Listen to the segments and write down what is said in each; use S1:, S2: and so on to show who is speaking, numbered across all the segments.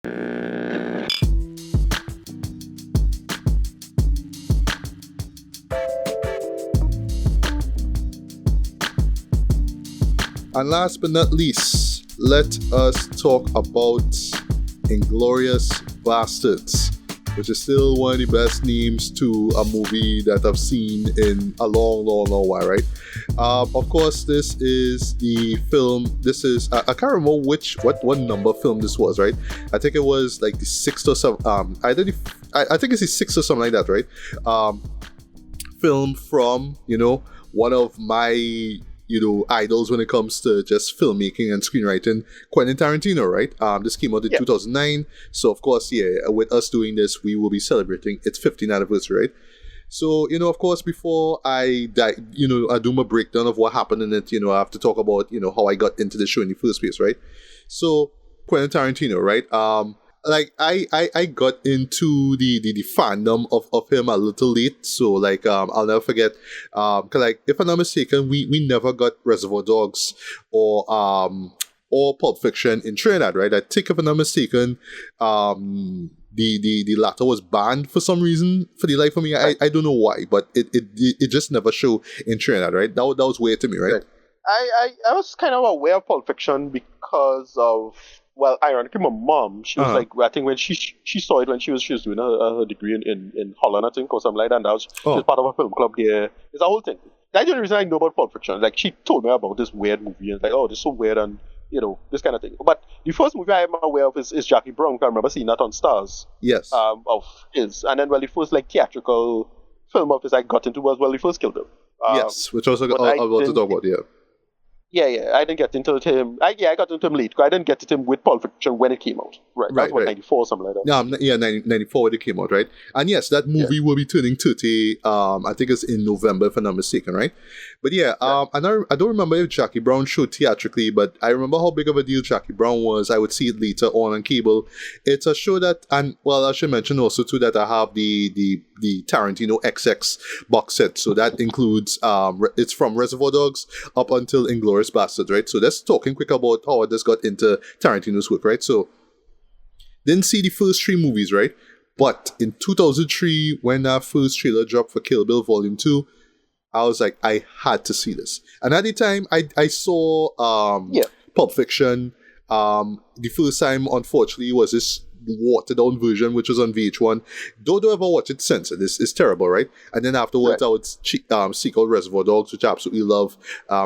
S1: And last but not least, let us talk about Inglourious Basterds, which is still one of the best names to a movie that I've seen in a long while, right? Of course, this is the film. This is I can't remember what number film this was, right? I think it was like the sixth or something. I think it's the sixth or something like that, right? Film from one of my idols when it comes to just filmmaking and screenwriting, Quentin Tarantino, right? This came out in 2009. So, of course, with us doing this, we will be celebrating its 15th anniversary, right? So, of course, before I do my breakdown of what happened in it, I have to talk about, how I got into the show in the first place, right? So, Quentin Tarantino, right? I got into the fandom of him a little late, so I'll never forget. Cause if I'm not mistaken, we never got Reservoir Dogs or Pulp Fiction in Trinidad, right? I think if I'm not mistaken, the latter was banned for some reason for the life of me. I don't know why, but it just never showed in Trinidad, right? That was weird to me, right?
S2: I was kind of aware of Pulp Fiction because of. Well, ironically, my mom, she was I think when she saw it when she was doing her degree in Holland, I think, or something like that, and she was part of a film club here. It's a whole thing. That's the only reason I know about Pulp Fiction. She told me about this weird movie, and this is so weird, and, this kind of thing. But the first movie I'm aware of is Jackie Brown. I remember seeing that on Stars.
S1: Yes.
S2: Of his. And then, the first, theatrical film of his I got into was, the first Kill Bill.
S1: Yes, which I was about to talk about,
S2: Yeah, I didn't get into him. I got into him late. I didn't get into him with Pulp Fiction when it came out. Right, that was 94 or something like that.
S1: Yeah, 94 when it came out, right? And yes, that movie will be turning 30, I think it's in November, if I'm not mistaken, right? But and I don't remember if Jackie Brown showed theatrically, but I remember how big of a deal Jackie Brown was. I would see it later on cable. It's a show that, and I should mention also too that I have the Tarantino XX box set. So that includes, it's from Reservoir Dogs up until Inglourious Basterds, right? So let's talking quick about how I just got into Tarantino's work, right? So didn't see the first 3 movies, right? But in 2003, when that first trailer dropped for Kill Bill Volume 2, I was like, I had to see this. And at the time, I saw Pulp Fiction. The first time, unfortunately, was this watered down version, which was on VH1. Don't ever watch it since. It's terrible, right? And then afterwards, I would seek out Reservoir Dogs, which I absolutely love.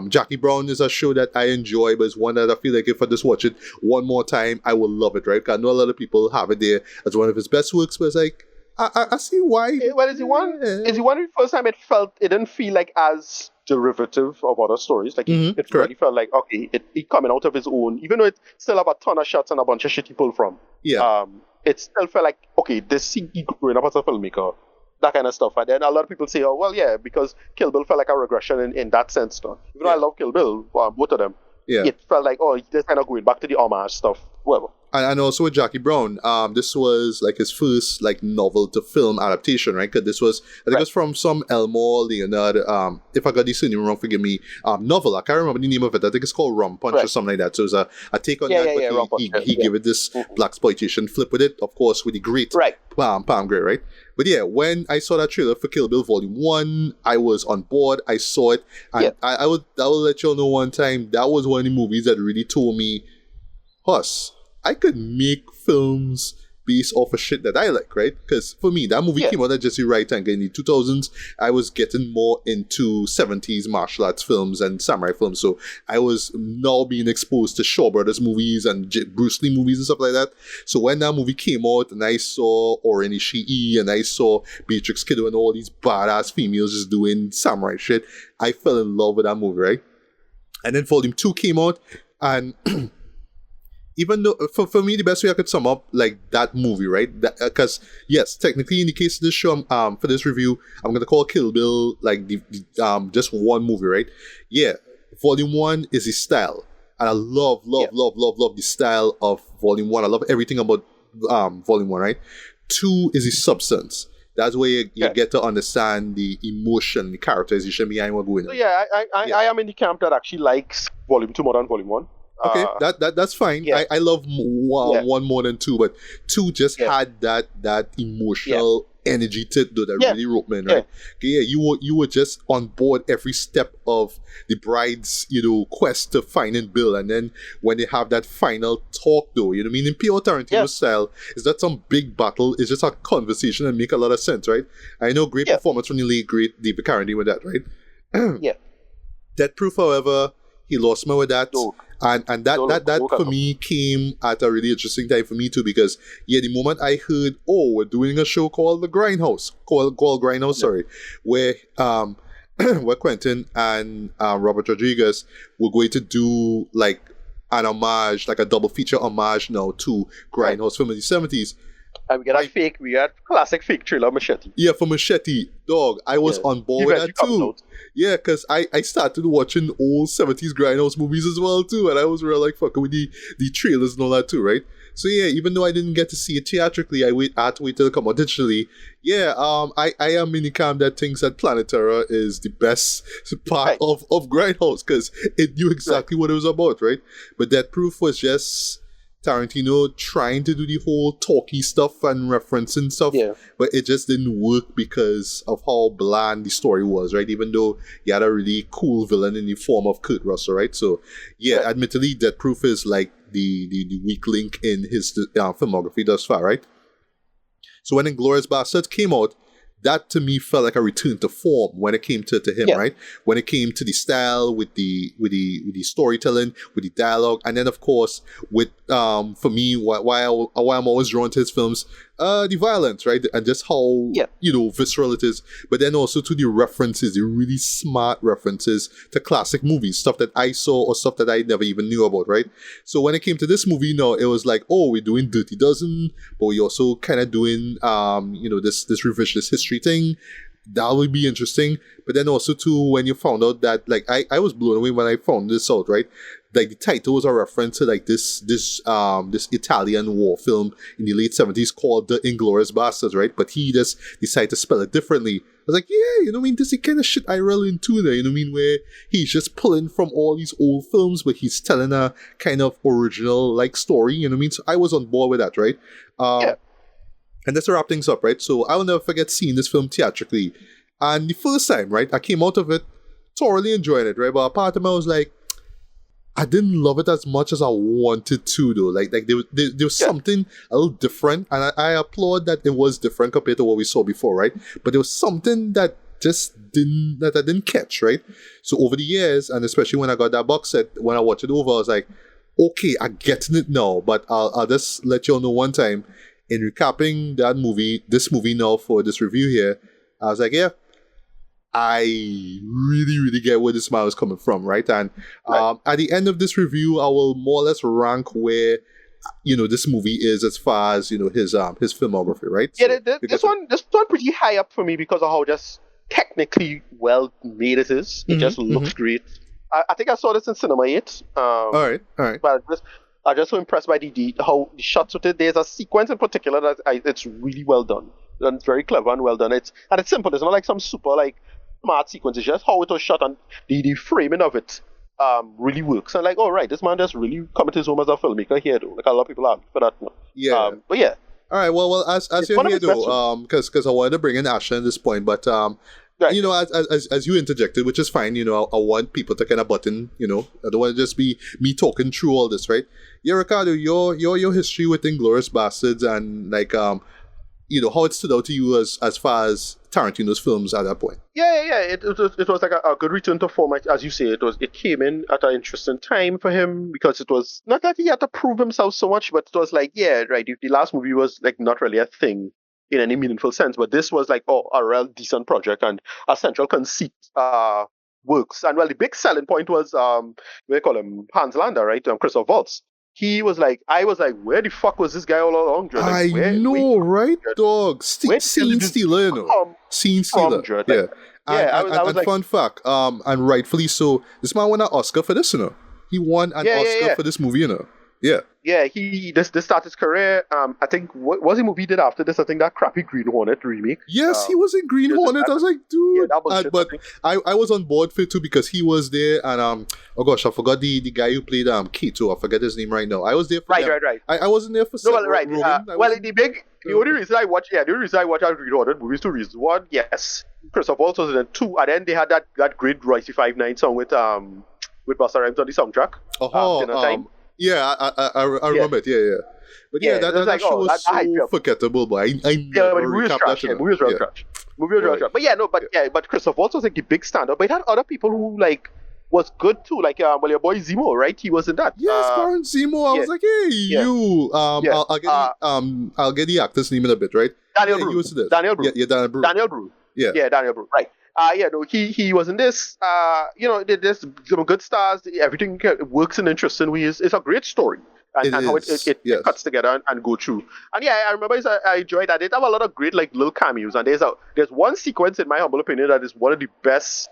S1: Jackie Brown is a show that I enjoy, but it's one that I feel like if I just watch it one more time, I will love it, right? Because I know a lot of people have it there as one of his best works, but it's like, I see why.
S2: Well, is the one the first time it didn't feel like as derivative of other stories. It really felt like, okay, it coming out of his own, even though it still have a ton of shots and a bunch of shit he pulled from.
S1: Yeah.
S2: It still felt like, okay, this he growing up as a filmmaker, that kind of stuff. And then a lot of people say, oh, well, yeah, because Kill Bill felt like a regression in that sense. Even though I love Kill Bill, both of them, it felt like, oh, he's kind of going back to the homage stuff, whatever.
S1: And also with Jackie Brown, this was his first novel to film adaptation, right? Because this was, I think it was from some Elmore Leonard, if I got the surname wrong, forgive me, novel. I can't remember the name of it. I think it's called Rum Punch or something like that. So it was a take on that, but he gave it this blaxploitation flip with it, of course, with the great Pam Gray, right? But when I saw that trailer for Kill Bill Volume 1, I was on board. I saw it. And I will let y'all know one time, that was one of the movies that really told me, Huss, I could make films based off of shit that I like, right? Because for me, that movie came out at just the right time. In the 2000s, I was getting more into 70s martial arts films and samurai films. So I was now being exposed to Shaw Brothers movies and Bruce Lee movies and stuff like that. So when that movie came out and I saw Oren Ishii and I saw Beatrix Kiddo and all these badass females just doing samurai shit, I fell in love with that movie, right? And then Volume 2 came out and... even though, for me, the best way I could sum up, that movie, right? Because, yes, technically, in the case of this show, for this review, I'm going to call Kill Bill, just one movie, right? Yeah, Volume 1 is his style. And I love the style of Volume 1. I love everything about Volume 1, right? 2 is his substance. That's where you get to understand the emotion, the characterization behind what's going on.
S2: So, I am in the camp that actually likes Volume 2 more than Volume 1.
S1: Okay, that's fine.
S2: Yeah.
S1: I love
S2: Yeah.
S1: one more than two, but two just
S2: Yeah.
S1: had that emotional energy to it, though, that really roped me in,
S2: Yeah.
S1: right? Okay, yeah, you were just on board every step of the bride's, quest to find and Bill, and then when they have that final talk, though, you know what I mean? In pure Tarantino style, it's not some big battle, it's just a conversation and make a lot of sense, right? I know great performance from the late great David Carradine with that, right?
S2: Yeah.
S1: Death Proof, however, he lost me with that.
S2: No.
S1: And that for me came at a really interesting time for me too, because the moment I heard, we're doing a show called The Grindhouse, called Grindhouse, sorry, where where Quentin and Robert Rodriguez were going to do like an homage, like a double feature homage now to Grindhouse film in the 70s.
S2: And we got classic fake thriller Machete.
S1: Yeah, for Machete, dog, I was on board with that too. Yeah, because I started watching old 70s Grindhouse movies as well too, and I was real like fucking with the trailers and all that too, right? So yeah, even though I didn't get to see it theatrically, I had to wait till it come out digitally. Yeah, I am in the camp that thinks that Planet Terror is the best part of Grindhouse, because it knew exactly what it was about, right? But Death Proof was just Tarantino trying to do the whole talky stuff and referencing stuff, but it just didn't work because of how bland the story was, right? Even though he had a really cool villain in the form of Kurt Russell, right? So, admittedly, Death Proof is like the weak link in his filmography thus far, right? So when Inglourious Basterds came out, that to me felt like a return to form when it came to him, right? When it came to the style, with the storytelling, with the dialogue, and then of course with for me why I'm always drawn to his films, the violence, right? And just how visceral it is, but then also to the references, the really smart references to classic movies, stuff that I saw or stuff that I never even knew about, right? So when it came to this movie, it was like, we're doing Dirty Dozen, but we also kind of doing this revisionist history thing. That would be interesting. But then also too, when you found out that, like, I was blown away when I found this out, right? Like the title was a reference to like this Italian war film in the late 70s called The Inglourious Basterds, right? But he just decided to spell it differently. I was like, yeah, you know what I mean? This is the kind of shit I roll into there, you know what I mean? Where he's just pulling from all these old films, but he's telling a kind of original like story, you know what I mean? So I was on board with that, right? And that's to wrap things up, right? So I will never forget seeing this film theatrically. And the first time, right, I came out of it thoroughly enjoying it, right? But a part of me was like, I didn't love it as much as I wanted to, though. Like there was something a little different, and I applaud that it was different compared to what we saw before, right? But there was something that I didn't catch, right? So over the years, and especially when I got that box set, when I watched it over, I was like, okay, I'm getting it now. But I'll just let you all know one time, in recapping this movie now for this review here, I was like, yeah, I really, really get where this man was coming from, right? And at the end of this review, I will more or less rank where this movie is as far as his filmography, right?
S2: Yeah, so, this one pretty high up for me because of how just technically well made it is. It just looks great. I think I saw this in Cinema 8.
S1: All right.
S2: But I'm just so impressed by how the shots with it. There's a sequence in particular that it's really well done. And it's very clever and well done. It's simple. It's not like some super like smart sequence. It's just how it was shot and the framing of it really works. And like, right, this man just really committed his home as a filmmaker here, though. Like a lot of people argue for that.
S1: Yeah.
S2: But yeah.
S1: All right. Well, as you're here though, because I wanted to bring in Ashton at this point, but as you interjected, which is fine. I want people to kind of butt in. I don't want to just be me talking through all this, right? Yeah, Ricardo, your history with Inglourious Basterds and like how it stood out to you as far as Tarantino's films at that point.
S2: Yeah. It was like a good return to form, as you say. It came in at an interesting time for him because it was not that he had to prove himself so much, but it was like, yeah, right. The last movie was like not really a thing in any meaningful sense, but this was like a real decent project and a central conceit works. And well, the big selling point was we call him Hans Landa, right? Christoph Waltz. He was like, I was like, where the fuck was this guy all along? Like,
S1: right, dog? Scene stealer, Scene stealer. Yeah. I was like, fun fact, and rightfully so, this man won an Oscar for this, He won an Oscar for this movie, Yeah.
S2: Yeah, he this started his career. I think what was the movie he did after this? I think that crappy Green Hornet remake.
S1: Yes, he was in Green
S2: Just
S1: Hornet. I was like,
S2: yeah,
S1: dude.
S2: that bullshit.
S1: But I was on board for it too because he was there, and oh gosh, I forgot the guy who played Keto. I forget his name right now. I was there for them.
S2: Right.
S1: I wasn't there for
S2: No, well, right.
S1: Roman.
S2: The only reason I watch out Green Hornet movies, two reasons. One, yes, Christopher Waltz was in it. Two, and then they had that great Royce 5'9" song with Busta Rhymes on the soundtrack. Dinner Time.
S1: Yeah, I remember it. Yeah. But yeah, that show was so forgettable. But I never recapped that shit.
S2: Movie was real trash. But Christopher Waltz was like the big stand-up. But it had other people who like was good too. Like your boy Zemo, right? He was in that.
S1: Yes, Baron Zemo. I was like, hey, you. I'll get the actor's name in a bit, right?
S2: Daniel Brew.
S1: Daniel Brew. Yeah, Daniel Brew.
S2: Daniel Brew. Yeah, Daniel Brew. Right. He was in this. There's some good stars. Everything works in interesting ways. It's a great story. And how it cuts together and go through. And yeah, I remember I enjoyed that. They have a lot of great like little cameos. And there's one sequence, in my humble opinion, that is one of the best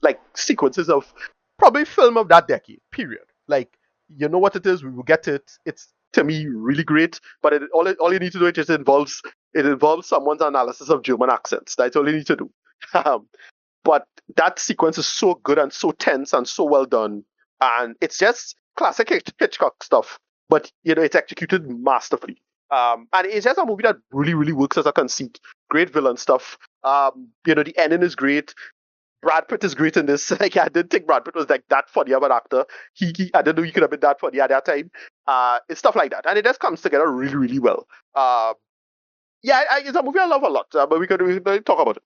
S2: like sequences of probably film of that decade. Period. Like, you know what it is. We will get to it. It's to me really great. But all you need to do it involves someone's analysis of German accents. That's all you need to do. But that sequence is so good and so tense and so well done. And it's just classic Hitchcock stuff. But, it's executed masterfully. And it's just a movie that really, really works as a conceit. Great villain stuff. The ending is great. Brad Pitt is great in this. Like, I didn't think Brad Pitt was like that funny of an actor. I didn't know he could have been that funny at that time. It's stuff like that. And it just comes together really, really well. It's a movie I love a lot. But we could talk about it.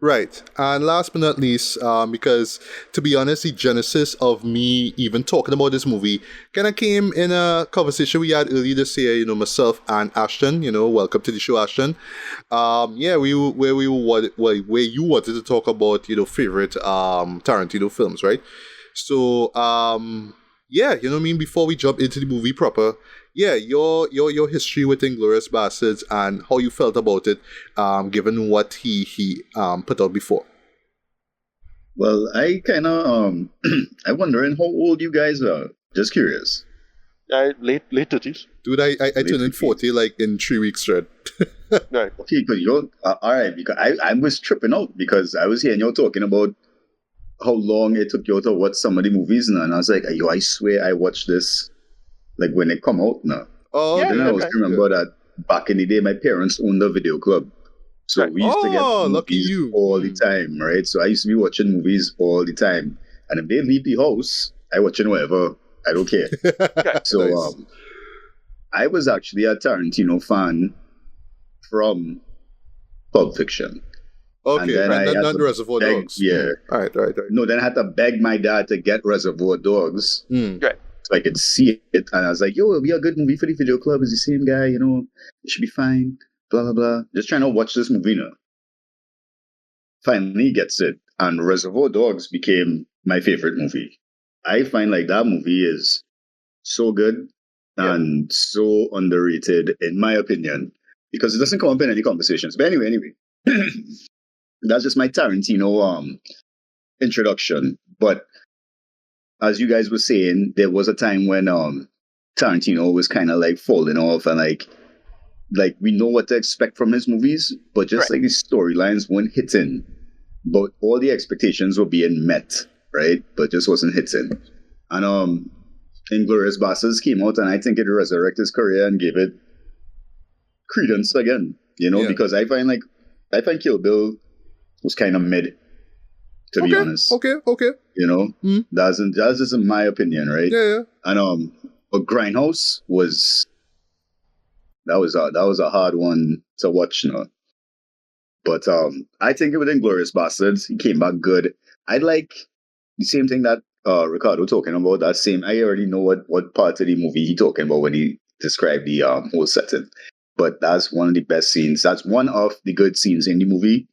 S1: Right. And last but not least, because to be honest, the genesis of me even talking about this movie kind of came in a conversation we had earlier this year, myself and Ashton, welcome to the show, Ashton. Where you wanted to talk about, favorite Tarantino films, right? So, before we jump into the movie proper, your history with Inglourious Basterds and how you felt about it, given what he put out before.
S3: Well, I kind of I'm wondering how old you guys are. Just curious.
S2: Late 30s.
S1: Dude, I turned in 40 like in 3 weeks straight.
S2: Right.
S3: Okay, because you're all right. Because I was tripping out because I was hearing you talking about how long it took you to watch some of the movies, and I was like, I swear I watched this. Like when it come out now.
S1: Oh,
S3: then I always remember that back in the day, my parents owned a video club. So we used to get movies all the time, right? So I used to be watching movies all the time. And if they leave the house, I watching whatever. I don't care. So nice. I was actually a Tarantino fan from Pulp Fiction.
S1: Okay, and then not Reservoir Dogs.
S3: Yeah.
S1: All right.
S3: No, then I had to beg my dad to get Reservoir Dogs.
S2: Right.
S3: So I could see it, and I was like, it'll be a good movie for the video club. It's the same guy, it should be fine, blah, blah, blah. Just trying to watch this movie now. Finally gets it, and Reservoir Dogs became my favorite movie. I find like that movie is so good and so underrated, in my opinion, because it doesn't come up in any conversations. But anyway, that's just my Tarantino introduction. But as you guys were saying, there was a time when Tarantino was kind of like falling off, and like we know what to expect from his movies, but just like the storylines weren't hitting, but all the expectations were being met, right? But just wasn't hitting. And Inglourious Basterds came out, and I think it resurrected his career and gave it credence again, because I find Kill was kind of mid. To be honest.
S1: Okay.
S3: That's just in my opinion, right?
S1: Yeah.
S3: And but Grindhouse was a hard one to watch, But I think with Inglourious Basterds, he came back good. I'd like the same thing that Ricardo talking about. I already know what part of the movie he talking about when he described the whole setting. But that's one of the best scenes. That's one of the good scenes in the movie.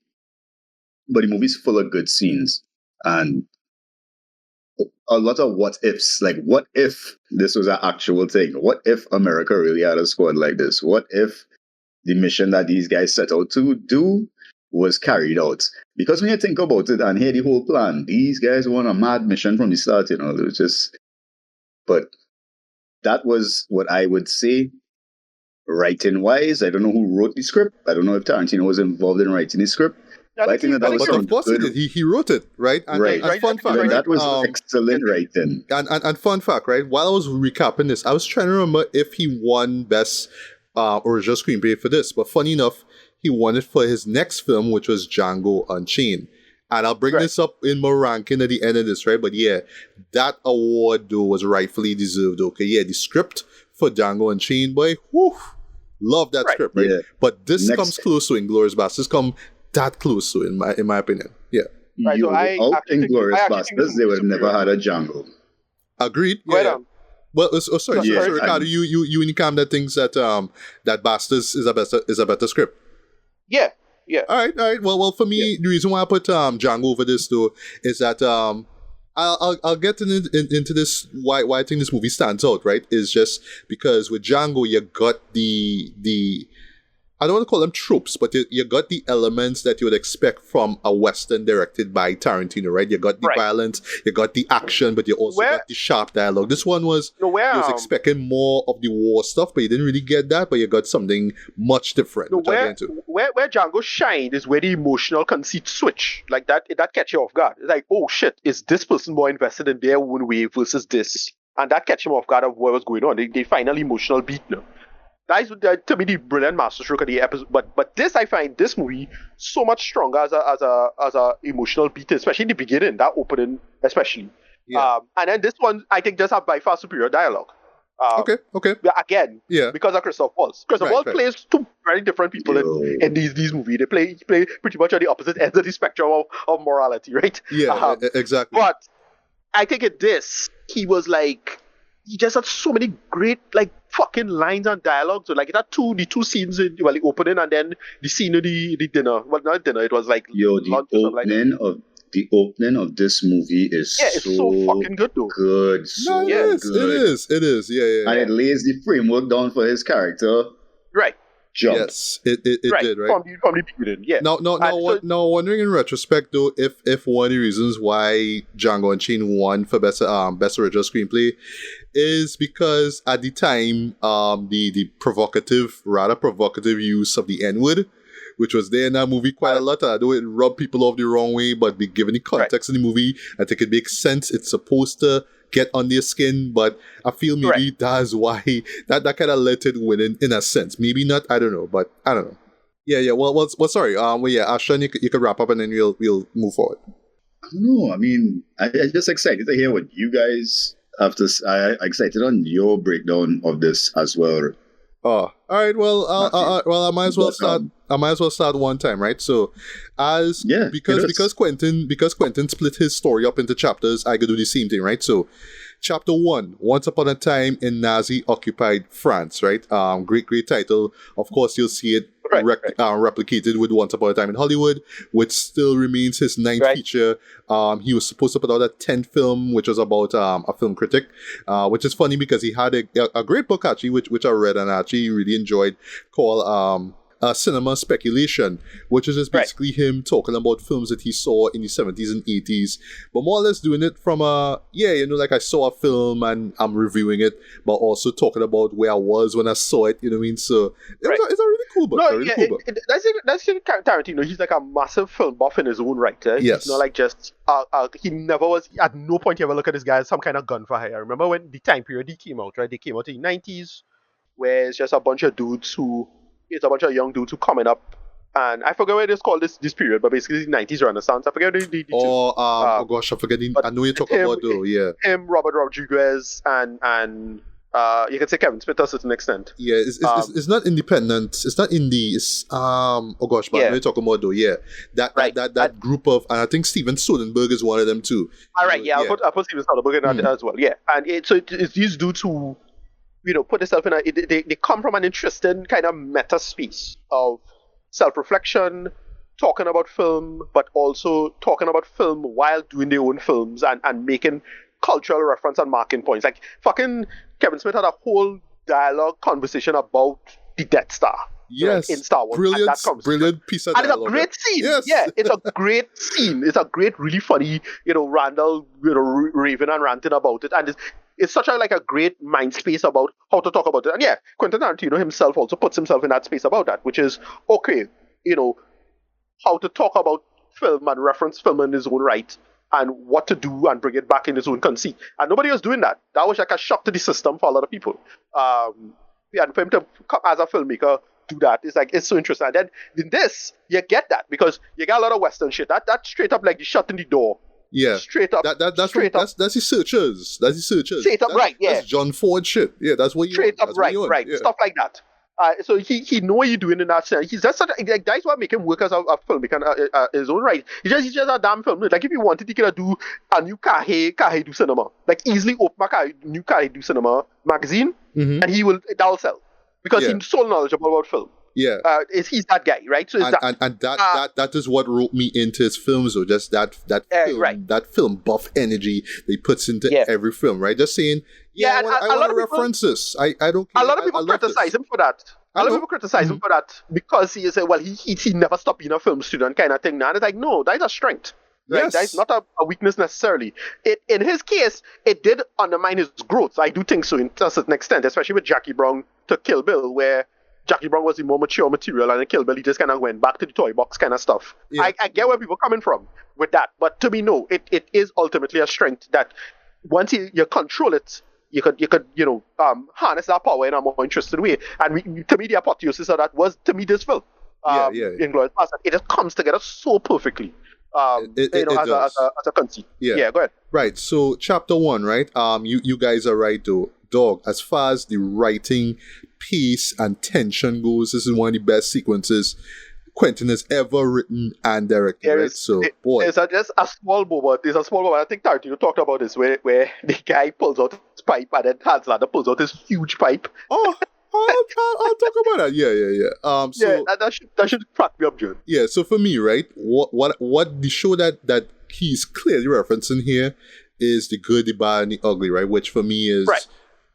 S3: But the movie's full of good scenes and a lot of what ifs. Like, what if this was an actual thing? What if America really had a squad like this? What if the mission that these guys set out to do was carried out? Because when you think about it and hear the whole plan, these guys were on a mad mission from the start, It was just... But that was what I would say. Writing wise, I don't know who wrote the script. I don't know if Tarantino was involved in writing the script. But I think that was
S1: But of course he did. He wrote it, right?
S3: Right.
S1: Fun fact, right?
S3: That was excellent writing.
S1: And fun fact, right? While I was recapping this, I was trying to remember if he won Best Original Screenplay for this. But funny enough, he won it for his next film, which was Django Unchained. And I'll bring this up in my ranking at the end of this, right? But yeah, that award, though, was rightfully deserved. Okay, yeah, the script for Django Unchained, boy, whew, love that script, right? Yeah. But this comes close to Inglourious Basterds. Come that close to it, in my opinion. Yeah.
S2: Right, so
S3: without Inglourious Basterds, they would have never had a Django.
S1: Agreed. Yeah. Well, sorry, Ricardo, you in camp that thinks that that Basterds is a better script.
S2: Yeah. Yeah.
S1: All right. Well, for me, the reason why I put Django over this though is that I'll get into this why I think this movie stands out, right? Is just because with Django you got the I don't want to call them tropes, but you got the elements that you would expect from a Western directed by Tarantino, right? You got the violence, you got the action, but you also got the sharp dialogue. This one was, you was expecting more of the war stuff, but you didn't really get that, but you got something much different.
S2: Where Django shined is where the emotional conceit switch. Like that catch you off guard. It's like, oh shit, is this person more invested in their own way versus this? And that catch him off guard of what was going on. They finally emotional beat now. That is, to me, the brilliant masterstroke of the episode. But this, I find this movie so much stronger as a emotional beat, especially in the beginning, that opening, especially. Yeah. And then this one, I think, just have by far superior dialogue.
S1: Okay.
S2: Again, because of Christoph Waltz. Christoph Waltz plays two very different people in these movies. They play pretty much on the opposite ends of the spectrum of morality, right?
S1: Yeah, exactly.
S2: But I think in this, he was like, he just had so many great fucking lines and dialogue. So it had the two scenes in the opening and then the scene of the dinner. Well, not dinner. It was like
S3: the opening of this movie is
S2: it's so fucking good though.
S3: Good, so good.
S1: It is. Yeah.
S3: And it lays the framework down for his character.
S2: Right.
S3: Jump.
S1: Yes, it did, right?
S2: From the beginning, yeah.
S1: Now, wondering in retrospect though, if one of the reasons why Django Unchained won for best original screenplay is because at the time, the rather provocative use of the N-word, which was there in that movie quite a lot. I know it rubbed people off the wrong way, but given the context of the movie, I think it makes sense. It's supposed to get on their skin, but I feel maybe that's why that kind of let it win in a sense. Maybe not, I don't know, but I don't know. Yeah. Well, sorry. Ashton, you could wrap up and then we'll move forward.
S3: I don't know. I mean, I'm just excited to hear what you guys have to. I'm excited on your breakdown of this as well.
S1: Oh, all right. Well, I might as well start. I might as well start one time, right? So, because Quentin split his story up into chapters, I could do the same thing, right? So, Chapter 1, Once Upon a Time in Nazi-occupied France, right? Great title. Of course, you'll see it replicated with Once Upon a Time in Hollywood, which still remains his ninth feature. He was supposed to put out a 10th film, which was about a film critic, which is funny because he had a great book, actually, which I read and actually really enjoyed, called Cinema Speculation, which is just basically him talking about films that he saw in the 70s and 80s, but more or less doing it from I saw a film and I'm reviewing it, but also talking about where I was when I saw it, you know what I mean? So it's a really cool book.
S2: That's Tarantino. He's like a massive film buff in his own right.
S1: Yes.
S2: He's not like just, he never was, at no point you ever look at this guy as some kind of gun for hire. I remember when the time period he came out, right? They came out in the 90s, where it's just a bunch of dudes it's a bunch of young dudes who coming up, and I forget what it's called this period, but basically the 90s Renaissance. I forget the
S1: oh gosh, I forget. I know you're talking about though. Yeah,
S2: him, Robert Rodriguez, and you can say Kevin Smith to a certain extent.
S1: Yeah, it's not independent. It's not indie. It's oh gosh, but I know you're talking about though. Yeah, that group of, and I think Steven Soderbergh is one of them too.
S2: All right, I'll put Steven Soderbergh in as well. Yeah, and it's these dudes who, put themselves in they come from an interesting kind of meta space of self-reflection, talking about film, but also talking about film while doing their own films and making cultural reference and marking points. Like fucking Kevin Smith had a whole dialogue conversation about the Death Star.
S1: Yes.
S2: in Star Wars.
S1: Brilliant,
S2: and that comes
S1: brilliant piece of
S2: and
S1: dialogue.
S2: it's a great scene.
S1: Yes.
S2: Yeah, it's a great scene. It's a great, really funny, Randall, raving and ranting about it. And it's such a great mind space about how to talk about it. And yeah, Quentin Tarantino himself also puts himself in that space about that, which is, okay, how to talk about film and reference film in his own right and what to do and bring it back in his own conceit. And nobody was doing that. That was like a shock to the system for a lot of people. And for him to come as a filmmaker do that, it's so interesting. And then in this, you get that because you got a lot of Western shit. That straight up you shut in the door.
S1: Yeah.
S2: Straight up.
S1: That's his searchers. That's his searchers.
S2: Straight up, right, yeah.
S1: That's John Ford shit. Yeah, that's what you
S2: Straight
S1: want.
S2: up, right.
S1: Yeah.
S2: Stuff like that. So he know what you're doing in that sense. He's just that's what make him work as a filmmaker in his own right. He's just a damn film. Like if he wanted, he could do a new Kahe do cinema. Like easily open a new Kahe do cinema magazine, and that'll sell because he's so knowledgeable about film.
S1: Yeah,
S2: he's that guy, right? So
S1: that is what wrote me into his films, though. Just that film,
S2: right.
S1: That film buff energy they puts into every film, right? Just saying, I want to reference this. I don't care.
S2: A lot of people criticize him for that. A lot of people criticize him for that because he said, well, he never stopped being a film student kind of thing. Now, and it's like, no, that's a strength. Right?
S1: Yes.
S2: That's not a weakness necessarily. In his case, it did undermine his growth. I do think so to a certain extent, especially with Jackie Brown to Kill Bill, where Jackie Brown was the more mature material, and in Kill Bill, he just kind of went back to the toy box kind of stuff. Yeah. I get where people are coming from with that, but to me, no, it is ultimately a strength that once you control it, you could harness that power in a more interesting way. And to me, the apotheosis of that was, to me, this film, Inglourious Basterds. It just comes together so perfectly. As a conceit. Yeah, go ahead.
S1: Right. So chapter 1, right? You guys are right though. Dog, as far as the writing pace and tension goes, this is one of the best sequences Quentin has ever written and directed. There's just a small moment. There's a small moment. I think Tarantino talked about this where the guy pulls out his pipe and then Hans Landa pulls out his huge pipe. Oh, I'll talk about that. Yeah.
S2: That should crack me up, John.
S1: Yeah. So for me, right, what the show that he's clearly referencing here is The Good, the Bad, and the Ugly, right? Which for me is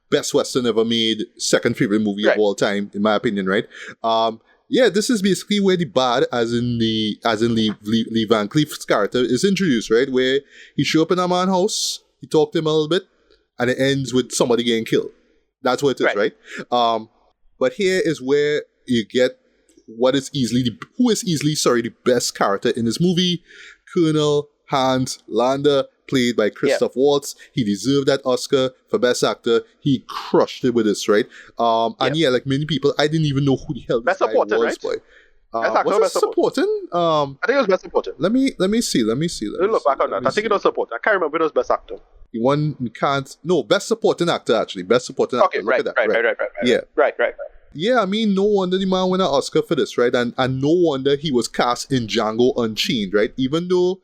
S1: best Western ever made, second favorite movie of all time, in my opinion, right? This is basically where the bad, as in Lee Van Cleef's character, is introduced, right? Where he show up in a man's house, he talk to him a little bit, and it ends with somebody getting killed. That's what it is, right? But here is where you get who is easily the best character in this movie, Colonel Hans Landa, played by Christoph Waltz. He deserved that Oscar for Best Actor. He crushed it with this, right? Like many people, I didn't even know who the hell this guy was, right? Boy. Was it supporting?
S2: I think it was Best Supporting.
S1: Let me see. Let me
S2: look back on that. I think it was supporting. I can't remember if it was Best Actor.
S1: He won. Best Supporting Actor, actually. Best Supporting Actor.
S2: Right.
S1: Yeah.
S2: Right.
S1: Yeah, I mean, no wonder the man won an Oscar for this, right? And no wonder he was cast in Django Unchained, right? Even though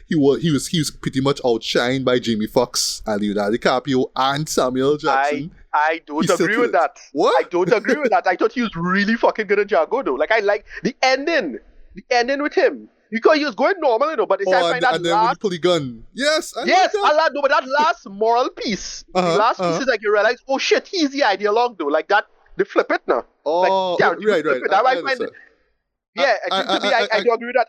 S1: he was pretty much outshined by Jamie Foxx and Leonardo DiCaprio and Samuel Jackson.
S2: I don't agree with that.
S1: What?
S2: I don't agree with that. I thought he was really fucking good at Django, though. Like, I like the ending with him. Because he was going normal, but
S1: and then when you pull the gun. Yes,
S2: but that last moral piece, the last piece is like you realize, oh shit, he's the idea along, though. Like that. They flip it now.
S1: Oh, right.
S2: I do agree with that.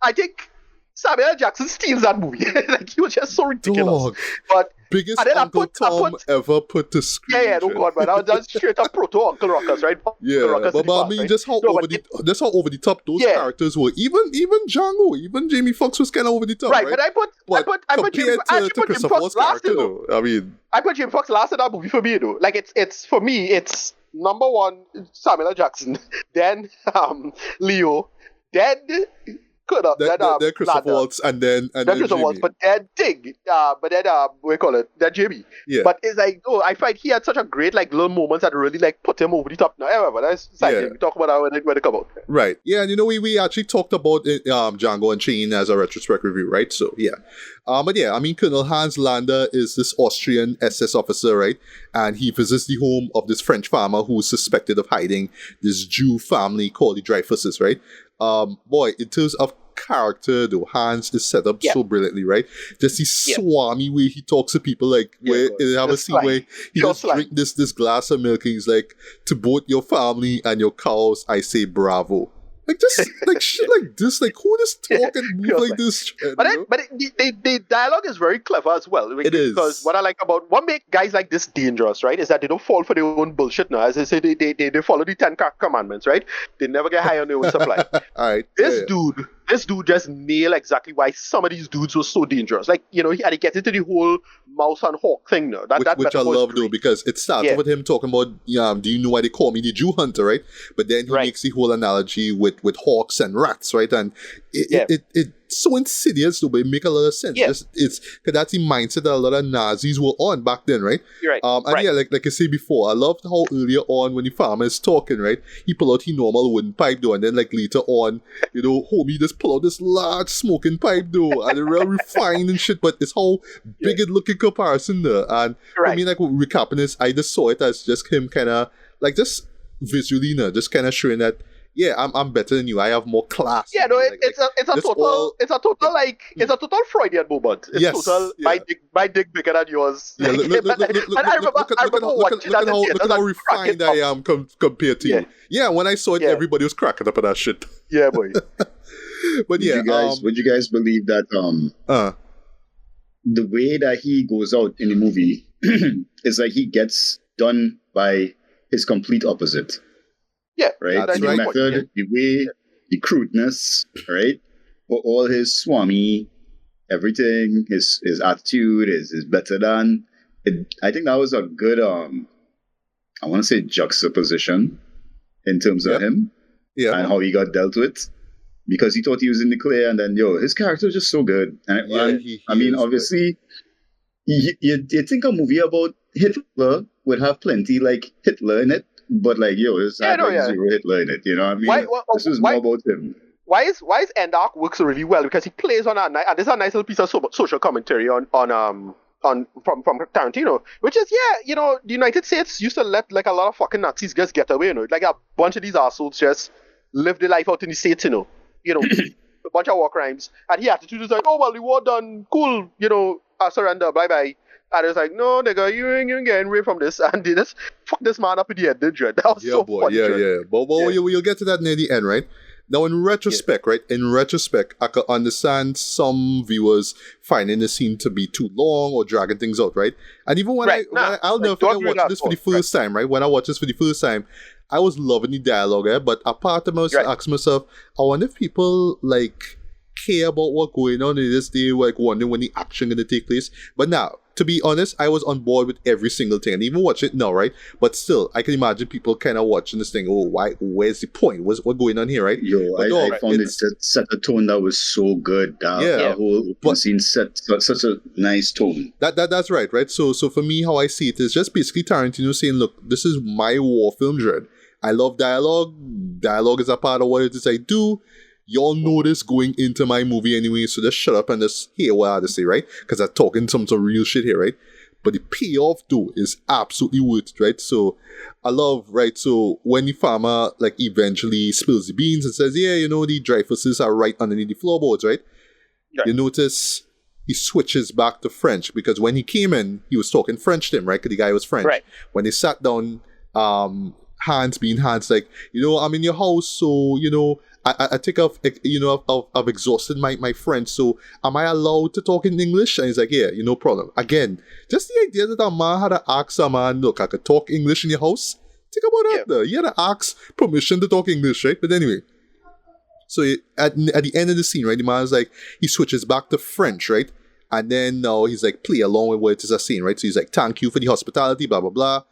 S2: I think Samuel Jackson steals that movie. Like he was just so ridiculous.
S1: Dog.
S2: But
S1: biggest Uncle Tom ever put to screen.
S2: Yeah, no god, man. That was straight up proto Uncle Ruckus, right?
S1: But I mean, just how over the top those characters were. Even Django, even Jamie Foxx was kind of over the top, right?
S2: But I put Jamie Foxx last, though.
S1: I mean,
S2: I put Jamie Foxx last in that movie for me, though. Like it's for me, it's number one Samuel L. Jackson, then Leo, then.
S1: Then Christoph Waltz and then
S2: Christoph Waltz, but then we call it then Jamie.
S1: Yeah.
S2: But it's like I find he had such a great little moments that really put him over the top. Now, however, that's side thing. We talk about that when it come out.
S1: Right. Yeah, and we actually talked about Django Unchained as a retrospect review, right? So yeah. But yeah, I mean, Colonel Hans Landa is this Austrian SS officer, right? And he visits the home of this French farmer who's suspected of hiding this Jew family called the Dreyfuses, right? In terms of character, though, Hans is set up so brilliantly, right? Just the swami way he talks to people, like, where they have a scene where he just drink this glass of milk, and he's like, to both your family and your cows, I say bravo. Like, just, like, shit like this. Like, who just talk and move like this?
S2: But the dialogue is very clever as well.
S1: It is.
S2: Because what I like about, what makes guys like this dangerous, right, is that they don't fall for their own bullshit now. As I say, they follow the 10 commandments, right? They never get high on their own supply.
S1: All right.
S2: This dude just nailed exactly why some of these dudes were so dangerous. Like, you know, and he gets into the whole mouse and hawk thing now.
S1: Which I love, though, because it starts with him talking about, do you know why they call me the Jew hunter, right? But then he makes the whole analogy with hawks and rats, right? And it's so insidious, though, but it makes a lot of sense. Yeah. Because that's the mindset that a lot of Nazis were on back then, right?
S2: You're right.
S1: And like I said before, I loved how earlier on when the farmer is talking, right? He pull out his normal wooden pipe, though, and then like later on, you know, homie just pull out this large smoking pipe, though, and it's real refined and shit, but it's how big it look in comparison there. And for me, like, recapping this, I just saw it as just him kind of, like, just visually, just kind of showing that, I'm better than you. I have more class.
S2: Yeah, no, it's a total Freudian moment. It's total my dick bigger than yours.
S1: Yeah, look at how refined I am compared to you. Yeah, when I saw it, everybody was cracking up at that shit.
S2: Yeah, boy.
S3: But would you guys believe that the way that he goes out in the movie is like he gets done by his complete opposite.
S2: Yeah,
S3: right. The method, the way, the crudeness, right? For all his swami, everything, his attitude is better than. I think that was a good, I want to say juxtaposition in terms of him and how he got dealt with, because he thought he was in the clear, and then his character was just so good. And I mean, obviously, you think a movie about Hitler would have plenty like Hitler in it. But like, it's zero Hitler in it, you know what I mean? This is more about him.
S2: Why is Endark works really well? Because he plays on and this is a nice little piece of social commentary on from Tarantino, which is the United States used to let like a lot of fucking Nazis just get away, like a bunch of these assholes just live their life out in the States, a bunch of war crimes, and his attitude is like, oh well, the war done, cool, I surrender, bye bye. And it was like, no, nigga, you ain't getting away from this. And they just fuck this man up in the end, did you? That was so funny.
S1: But we'll get to that near the end, right? Now, in retrospect, I could understand some viewers finding the scene to be too long or dragging things out, right? And even when I'll never forget watching this for the first time, right? When I watched this for the first time, I was loving the dialogue, but a part of me was asking myself, I wonder if people, like, care about what's going on in this day, like, wondering when the action going to take place. But now, to be honest, I was on board with every single thing, and even watch it now, right? But still, I can imagine people kind of watching this thing. Oh, where's the point? What's going on here, right?
S3: I found it set a tone that was so good. The whole scene set such a nice tone.
S1: That's right? So for me, how I see it is just basically Tarantino saying, look, this is my war film, Dread. I love dialogue. Dialogue is a part of what it is I do. Y'all know this going into my movie anyway, so just shut up and just hear what I have to say, right? Because I'm talking some real shit here, right? But the payoff, though, is absolutely worth it, right? So, I love, right? So, when the farmer, like, eventually spills the beans and says, the Dreyfuses are right underneath the floorboards, right? You notice he switches back to French, because when he came in, he was talking French to him, right? Because the guy was French.
S2: Right.
S1: When they sat down, Hans being Hans, like, I'm in your house, so, I think I've exhausted my French, so am I allowed to talk in English? And he's like, no problem. Again, just the idea that a man had to ask a man, look, I could talk English in your house? Think about that there. You had to ask permission to talk English, right? But anyway, so at the end of the scene, right, the man's like, he switches back to French, right? And then now he's like, play along with what it is a scene, right? So he's like, thank you for the hospitality, blah, blah, blah.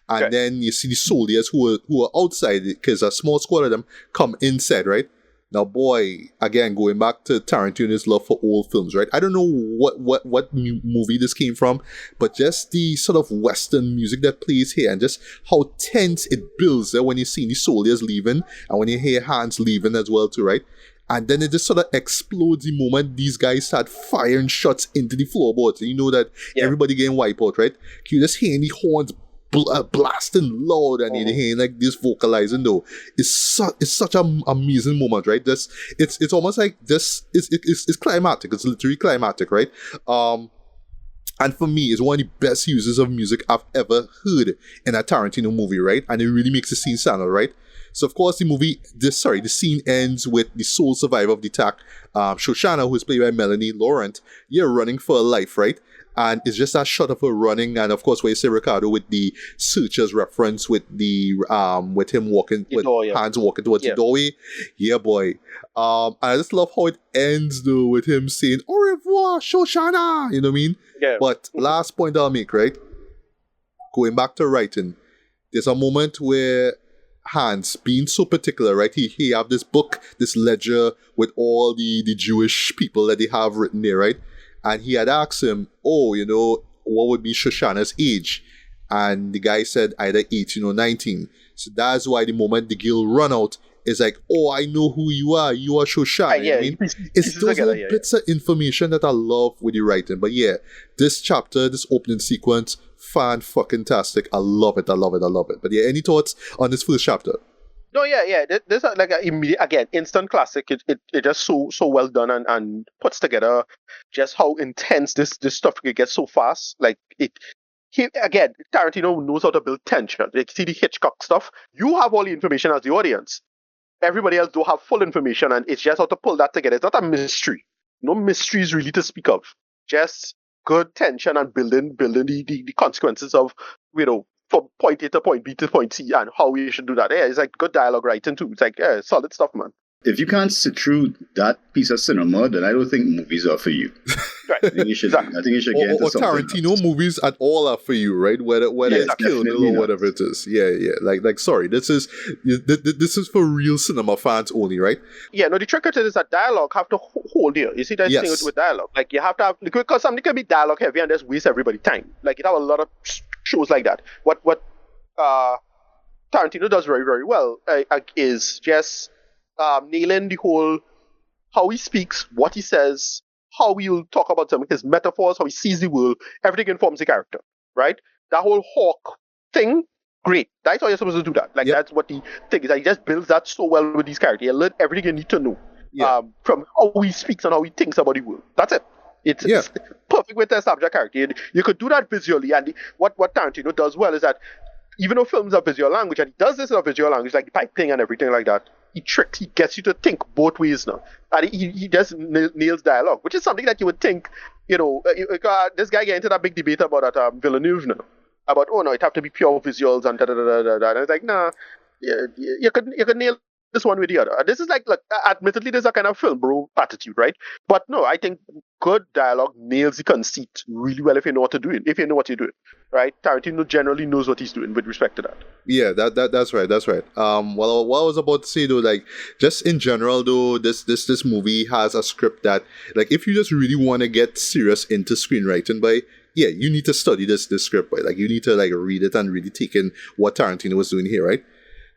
S1: And then you see the soldiers who are outside, because a small squad of them come inside, right? Now, boy, again, going back to Tarantino's love for old films, right? I don't know what movie this came from, but just the sort of Western music that plays here, and just how tense it builds when you see the soldiers leaving, and when you hear Hans leaving as well too, right? And then it just sort of explodes the moment these guys start firing shots into the floorboards. And you know that everybody getting wiped out, right? You just hear the horns blasting loud, and you hear like this vocalizing though. It's such an amazing moment, right? It's almost like this. It's climactic. It's literally climactic, right? And for me, it's one of the best uses of music I've ever heard in a Tarantino movie, right? And it really makes the scene stand out, right? So of course the scene ends with the sole survivor of the attack, Shoshana, who is played by Melanie Laurent, running for her life, right? And it's just that shot of her running, and of course where you see Ricardo with the searcher's reference with the with him walking with hands walking towards the doorway. Yeah, boy. And I just love how it ends though with him saying "Au revoir, Shoshana." You know what I mean?
S2: Yeah.
S1: But last point I'll make, right? Going back to writing, there's a moment where Hans, being so particular, right? He have this book, this ledger with all the Jewish people that they have written there, right? And he had asked him, what would be Shoshana's age? And the guy said either 18 or 19. So that's why the moment the girl run out, it's like, I know who you are. You are Shoshana.
S2: Yeah,
S1: I mean, it's those little bits of information that I love with the writing. But yeah, this chapter, this opening sequence, fan-fucking-tastic. I love it. But yeah, any thoughts on this first chapter?
S2: No, yeah. This is like an immediate, again, instant classic. It just so well done and puts together just how intense this stuff can get so fast. Like Tarantino knows how to build tension. Like, see the Hitchcock stuff. You have all the information as the audience. Everybody else don't have full information, and it's just how to pull that together. It's not a mystery. No mysteries really to speak of. Just good tension and building the consequences of, from point A to point B to point C and how we should do that. Yeah, it's like good dialogue writing too. It's like, solid stuff, man.
S3: If you can't sit through that piece of cinema, then I don't think movies are for you.
S2: Right.
S3: I think you should get into something
S1: Tarantino
S3: else.
S1: movies at all are for you, right? Whether it's Kill Bill or whatever it is. Yeah. Like sorry, this is for real cinema fans only, right?
S2: Yeah, no, the trick to it is that dialogue have to hold here. You see that thing with dialogue. Like, you have to have, because something can be dialogue heavy and just waste everybody's time. Like, you have a lot of shows like that. What Tarantino does very, very well is just nailing the whole, how he speaks, what he says, how he'll talk about something, his metaphors, how he sees the world, everything informs the character, right? That whole hawk thing, great. That's how you're supposed to do that. Like, that's what the thing is. He just builds that so well with these characters. You learn everything you need to know from how he speaks and how he thinks about the world. That's it. It's perfect with the subject character. You could do that visually, and what Tarantino does well is that even though films are visual language, and he does this in a visual language, like the piping and everything like that, he gets you to think both ways now. And he just nails dialogue, which is something that you would think, this guy get into that big debate about that Villeneuve now. About, it have to be pure visuals and da-da-da-da-da. And it's like, nah, you could nail this one with the other. This is like, admittedly, there's a kind of film bro attitude, right? But no, I think good dialogue nails the conceit really well if you know what to do it, if you know what you're doing, right? Tarantino generally knows what he's doing with respect to that.
S1: Yeah, that's right. Well, what I was about to say though, like, just in general though, this movie has a script that, like, if you just really want to get serious into screenwriting, you need to study this script, like, you need to like read it and really take in what Tarantino was doing here, right?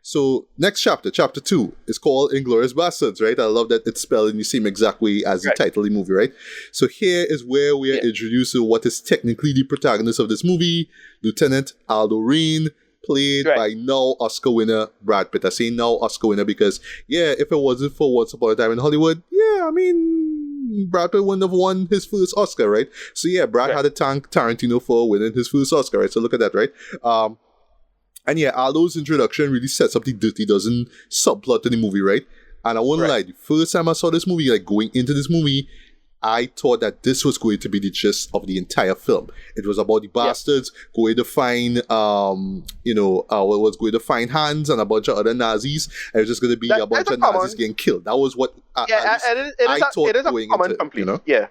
S1: So, next chapter 2, is called Inglourious Basterds, right? I love that it's spelled in the same exact way as the title of the movie, right? So here is where we are introduced to what is technically the protagonist of this movie, Lieutenant Aldo Raine, played by now Oscar winner Brad Pitt. I say now Oscar winner because, if it wasn't for Once Upon a Time in Hollywood, Brad Pitt wouldn't have won his first Oscar, right? So Brad had to thank Tarantino for winning his first Oscar, right? So look at that, right? And Aldo's introduction really sets up the Dirty Dozen subplot to the movie, right? And I won't lie, the first time I saw this movie, like going into this movie, I thought that this was going to be the gist of the entire film. It was about the bastards going to find, was going to find Hans and a bunch of other Nazis. And it was just going to be a bunch of Nazis getting killed. That was what I thought going into it, you know?
S2: Yeah.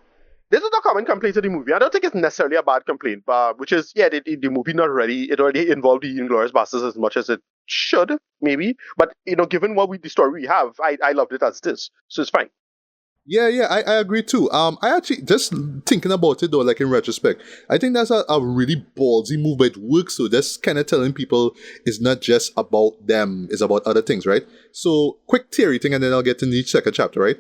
S2: This is a common complaint of the movie. I don't think it's necessarily a bad complaint, which is, the movie not ready. It already involved the Inglourious Basterds as much as it should, maybe. But, given the story we have, I loved it as this. So it's fine.
S1: Yeah, I agree too. I actually, just thinking about it though, like in retrospect, I think that's a really ballsy move, but it works. So that's kind of telling people it's not just about them, it's about other things, right? So, quick theory thing, and then I'll get into the second chapter, right?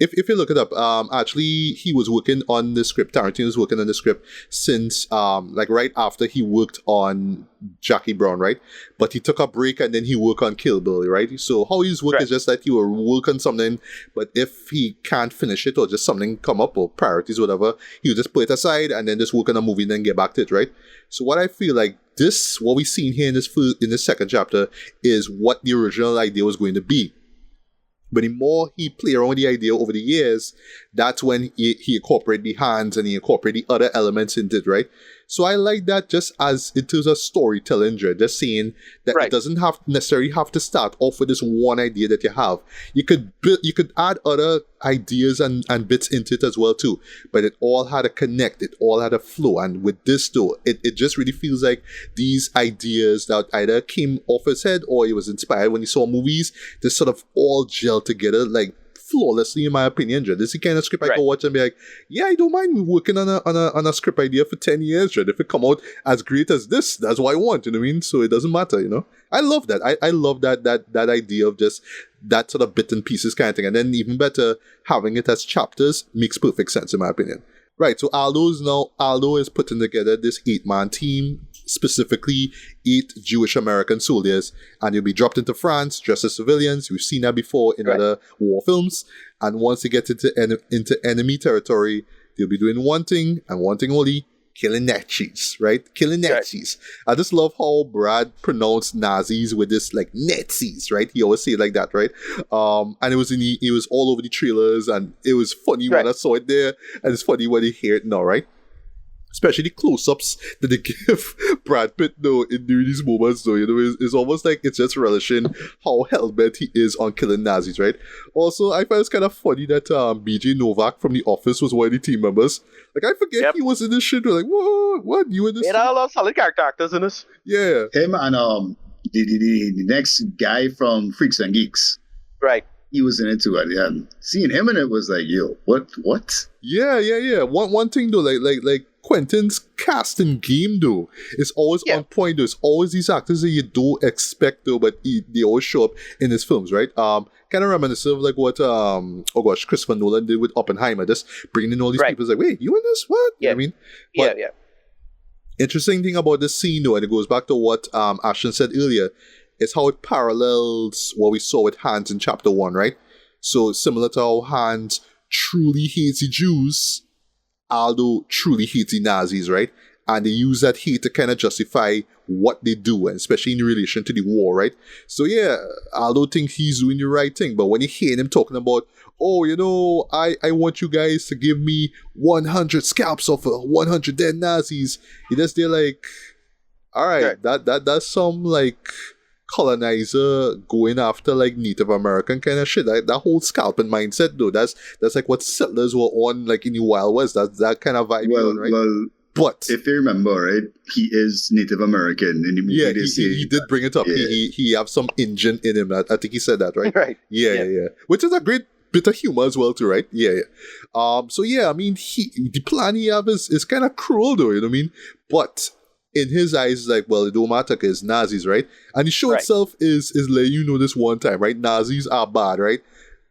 S1: if you look it up, actually he was working on the script. Tarantino was working on the script since like right after he worked on Jackie Brown, right? But he took a break and then he worked on Kill Bill, right? So how he's work is just that he will work on something, but if he can't finish it or just something come up or priorities, whatever, he'll just put it aside and then just work on a movie and then get back to it, right? So what I feel like this, what we've seen here in this second chapter is what the original idea was going to be. But the more he played around with the idea over the years, that's when he incorporated the hands and he incorporated the other elements into it, right? So I like that just as it is a storytelling, just saying that it doesn't necessarily have to start off with this one idea that you have. You could add other ideas and bits into it as well too. But it all had a connect, it all had a flow. And with this though, it just really feels like these ideas that either came off his head or he was inspired when he saw movies, they sort of all gel together like flawlessly, in my opinion. This is the kind of script I go watch and be like, yeah, I don't mind working on a script idea for 10 years. If it come out as great as this, that's what I want, you know what I mean? So it doesn't matter, you know? I love that. I love that idea of just that sort of bit and pieces kind of thing. And then even better, having it as chapters makes perfect sense, in my opinion. Right, so Aldo is putting together this 8-man team, specifically 8 Jewish American soldiers, and they'll be dropped into France dressed as civilians. We've seen that before in other war films. And once they get into enemy territory, they'll be doing one thing and one thing only: killing Nazis, right? Killing Nazis. I just love how Brad pronounced Nazis with this like Nazis, right? He always say it like that, right? And it was all over the trailers, and it was funny when I saw it there, and it's funny when you hear it now, right? Especially the close-ups that they give Brad Pitt, though, during these moments, though, you know, it's almost like it's just relishing how hell-bent he is on killing Nazis, right? Also, I find it's kind of funny that BJ Novak from The Office was one of the team members. Like, I forget he was in this shit. We're like, what? You in this?
S2: There are a lot of solid character actors in this.
S1: Yeah.
S3: Him and the next guy from Freaks and Geeks.
S2: Right.
S3: He was in it too. And seeing him in it was like, yo, what?
S1: Yeah. One thing though, like Quentin's casting game though is always on point though. It's always these actors that you don't expect though, but they always show up in his films, right? Kind of reminiscent of like what Christopher Nolan did with Oppenheimer, just bringing in all these people. It's like, wait, you in this? What?
S2: Yeah.
S1: You know what I mean?
S2: But
S1: yeah. Interesting thing about this scene though, and it goes back to what Ashton said earlier, is how it parallels what we saw with Hans in chapter 1, right? So similar to how Hans truly hates the Jews, Aldo truly hates the Nazis, right? And they use that hate to kind of justify what they do, and especially in relation to the war, right? So yeah, Aldo thinks he's doing the right thing, but when you hear him talking about, oh, you know, I want you guys to give me 100 scalps of 100 dead Nazis, he just they're like, all right, that's some like colonizer going after like Native American kind of shit. That whole scalping mindset though, that's like what settlers were on like in the Wild West. That's that kind of vibe, right?
S3: Well, but if you remember, right, he is Native American in the movie.
S1: Yeah, he did bring it up. Yeah. He have some Indian in him. I think he said that, right?
S2: Right.
S1: Yeah. Which is a great bit of humor as well too, right? Yeah. So yeah, I mean, the plan he have is kind of cruel though, you know what I mean? But in his eyes, it's like, well, it don't matter because Nazis, right? And the show itself is letting you know this one time, right? Nazis are bad, right?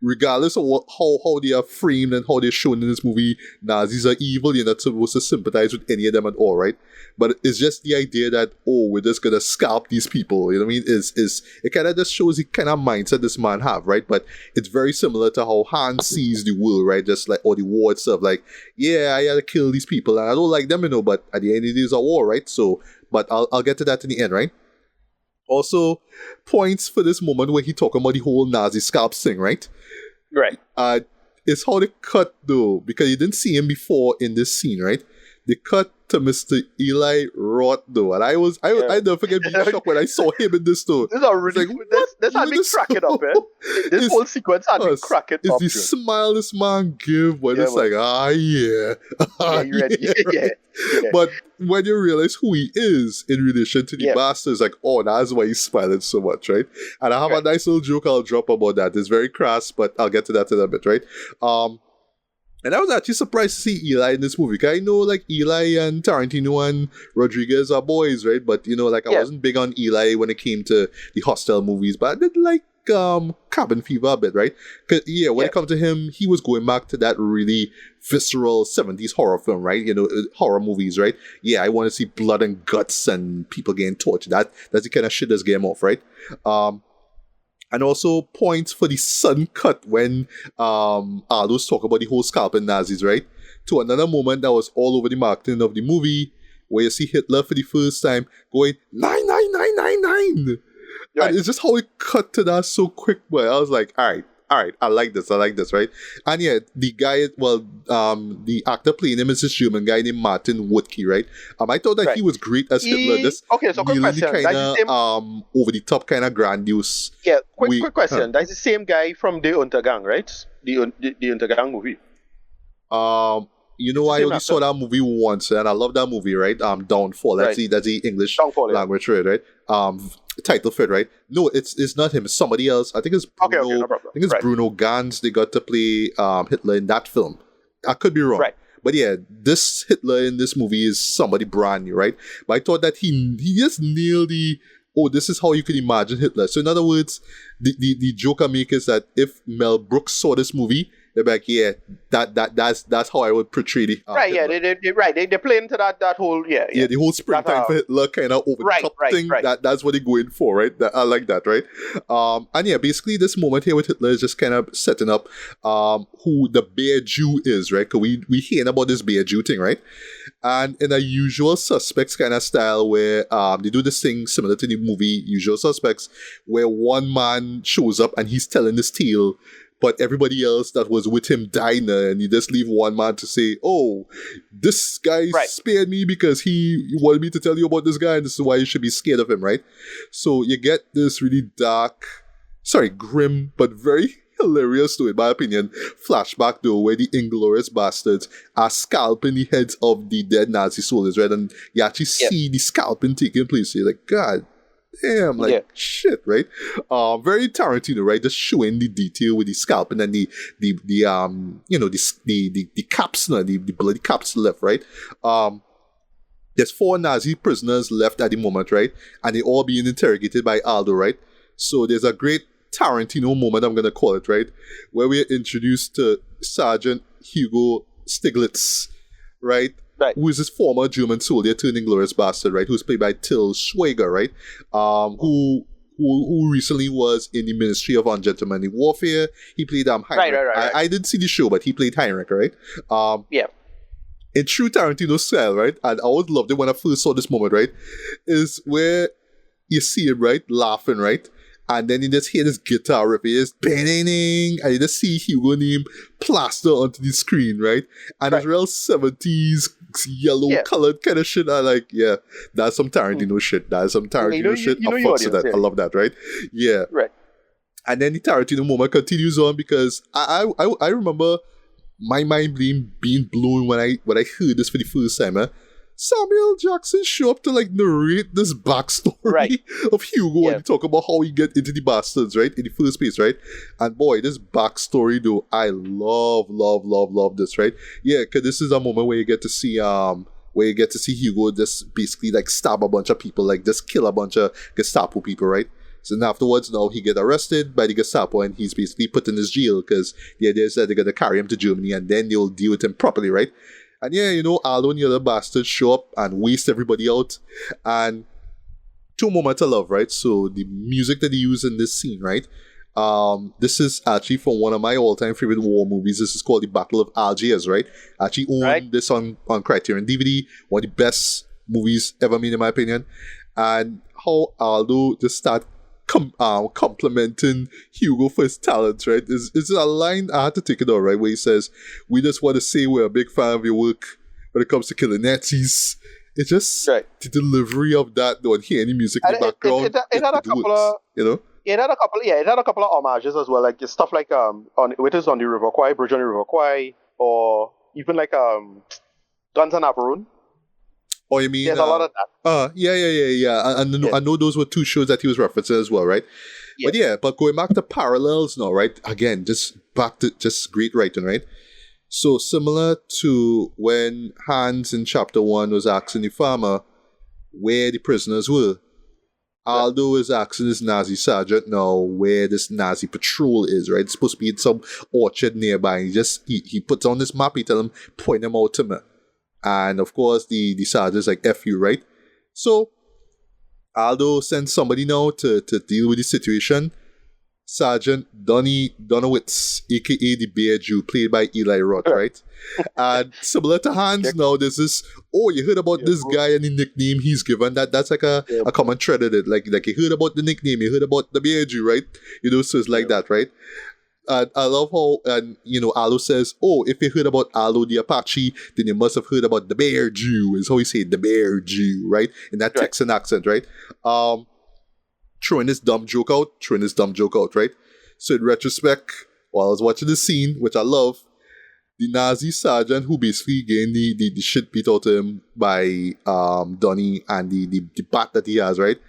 S1: Regardless of how they are framed and how they're shown in this movie, Nazis are evil. You're not supposed to sympathize with any of them at all, right? But it's just the idea that, oh, we're just gonna scalp these people, you know what I mean? It kind of just shows the kind of mindset this man have, right? But it's very similar to how Hans sees the world, right? Just like, or the war itself, like, yeah, I gotta kill these people, and I don't like them, you know, but at the end of the day, it's a war, right? So, but I'll get to that in the end, right? Also, points for this moment where he talking about the whole Nazi scalps thing, right?
S2: Right.
S1: It's how they cut though, because you didn't see him before in this scene, right? They cut to Mr. Eli Roth though, and I never forget being shocked when I saw him in this though.
S2: This is really like, this had me cracking up, eh? This whole sequence had me cracking up.
S1: It's the smile this man give when it's like,
S2: you ready? Yeah.
S1: But when you realize who he is in relation to the bastards, like, oh, that's why he's smiling so much, right? And I have a nice little joke I'll drop about that. It's very crass, but I'll get to that in a bit, right? And I was actually surprised to see Eli in this movie. Because I know, like, Eli and Tarantino and Rodriguez are boys, right? But, you know, like, I wasn't big on Eli when it came to the Hostel movies. But I did like cabin fever a bit, right? Because when it comes to him, he was going back to that really visceral 70s horror film, right? Horror movies, right? Yeah, I want to see blood and guts and people getting tortured. That's the kind of shit that's game off, right? And also points for the sudden cut when Aldo's talk about the whole scalping Nazis, right? To another moment that was all over the marketing of the movie, where you see Hitler for the first time going 99999. Right. And it's just how it cut to that so quick, but I was like, all right, I like this, right? And yeah, the guy, the actor playing him is this German guy named Martin Wuttke, right? I thought that he was great as Hitler.
S2: So quick question.
S1: Kind of over the top, kind of grandiose.
S2: Yeah, quick question. That's the same guy from the Untergang, right? The Untergang movie.
S1: I only saw that movie once, and I love that movie, right? Downfall. That's the English language, right? Title fit, right? No, it's not him. It's somebody else. I think it's Bruno. Okay, no problem. I think it's Bruno Ganz. They got to play Hitler in that film. I could be wrong. Right. But yeah, this Hitler in this movie is somebody brand new, right? But I thought that he just nailed this is how you could imagine Hitler. So in other words, the joke I make is that if Mel Brooks saw this movie, they're like, yeah, that's how I would portray the
S2: right.
S1: Hitler.
S2: Yeah, they play into that whole
S1: the whole springtime for Hitler kind of over the top thing. Right. That's what they're going for, right? I like that, right? And yeah, basically this moment here with Hitler is just kind of setting up who the Bear Jew is, right? Because we hearing about this Bear Jew thing, right? And in a Usual Suspects kind of style where they do this thing similar to the movie Usual Suspects, where one man shows up and he's telling this tale, but everybody else that was with him died, and you just leave one man to say, oh, this guy spared me because he wanted me to tell you about this guy, and this is why you should be scared of him, right? So you get this really grim, but very hilarious, in my opinion, flashback though, where the Inglourious Basterds are scalping the heads of the dead Nazi soldiers, right? And you actually see the scalping taking place. So you're like, God damn, shit, right? Very Tarantino, right? Just showing the detail with the scalp and then the caps, the bloody caps left, right? There's 4 Nazi prisoners left at the moment, right? And they all being interrogated by Aldo, right? So there's a great Tarantino moment, I'm gonna call it, right? Where we're introduced to Sergeant Hugo Stiglitz, right? Who is this former German soldier turned Inglourious Bastard, right? Who's played by Till Schweiger, right? Who recently was in the Ministry of Ungentlemanly Warfare. He played Heinrich. Right. I didn't see the show, but he played Heinrich, right? In true Tarantino style, right? And I always loved it when I first saw this moment, right? Is where you see him, right? Laughing, right? And then you just hear this guitar riff, it's bang, and you just see Hugo name plaster onto the screen, right? And it's real 70s yellow colored kind of shit. I like, yeah, that's some Tarantino shit. That's some Tarantino shit. I fucks with that. I love that, right? Yeah. Right. And then the Tarantino moment continues on because I remember my mind being blown when I heard this for the first time, Samuel Jackson show up to narrate this backstory of Hugo and talk about how he get into the Bastards, right? In the first place, right? And boy, this backstory though, I love this, right? Yeah, because this is a moment where you get to see Hugo just basically stab a bunch of people, just kill a bunch of Gestapo people, right? So then afterwards, now he get arrested by the Gestapo and he's basically put in his jail because the idea is that they're gonna carry him to Germany and then they'll deal with him properly, right? And yeah, Aldo and the other bastards show up and waste everybody out. And 2 moments I love, right? So the music that they use in this scene, right? This is actually from one of my all-time favorite war movies. This is called The Battle of Algiers, right? I actually own this on Criterion DVD. One of the best movies ever made, in my opinion. And how Aldo just start complimenting Hugo for his talents, right? It's a line, I had to take it out, right? Where he says, we just want to say we're a big fan of your work when it comes to killing Nazis. It's just the delivery of that, don't hear any music in the background.
S2: It had a couple of, it had a couple of homages as well, stuff like on the River Kwai, Bridge on the River Kwai, or even Guns and Abaroon.
S1: Oh, you mean?
S2: There's a lot of that.
S1: Yeah. I know those were 2 shows that he was referencing as well, right? Yeah. But going back to parallels now, right? Again, just great writing, right? So similar to when Hans in chapter 1 was asking the farmer where the prisoners were. Aldo is asking this Nazi sergeant now where this Nazi patrol is, right? It's supposed to be in some orchard nearby. He puts on this map, he tell him, point him out to me. And of course, the sergeant's like, F you, right? So, Aldo sends somebody now to deal with the situation. Sergeant Donnie Donowitz, aka the Bear Jew, played by Eli Roth, right? And similar to Hans now, there's this, you heard about this guy and the nickname he's given. That's like a common thread in it. Like you heard about the nickname, you heard about the Bear Jew, right? So it's like that, right? And I love how, Aldo says, if you heard about Aldo the Apache, then you must have heard about the Bear Jew, is how he said, the Bear Jew, right? In that Texan accent, right? Throwing this dumb joke out, right? So in retrospect, while I was watching the scene, which I love, the Nazi sergeant who basically getting the shit beat out of him by Donnie and the bat that he has, right?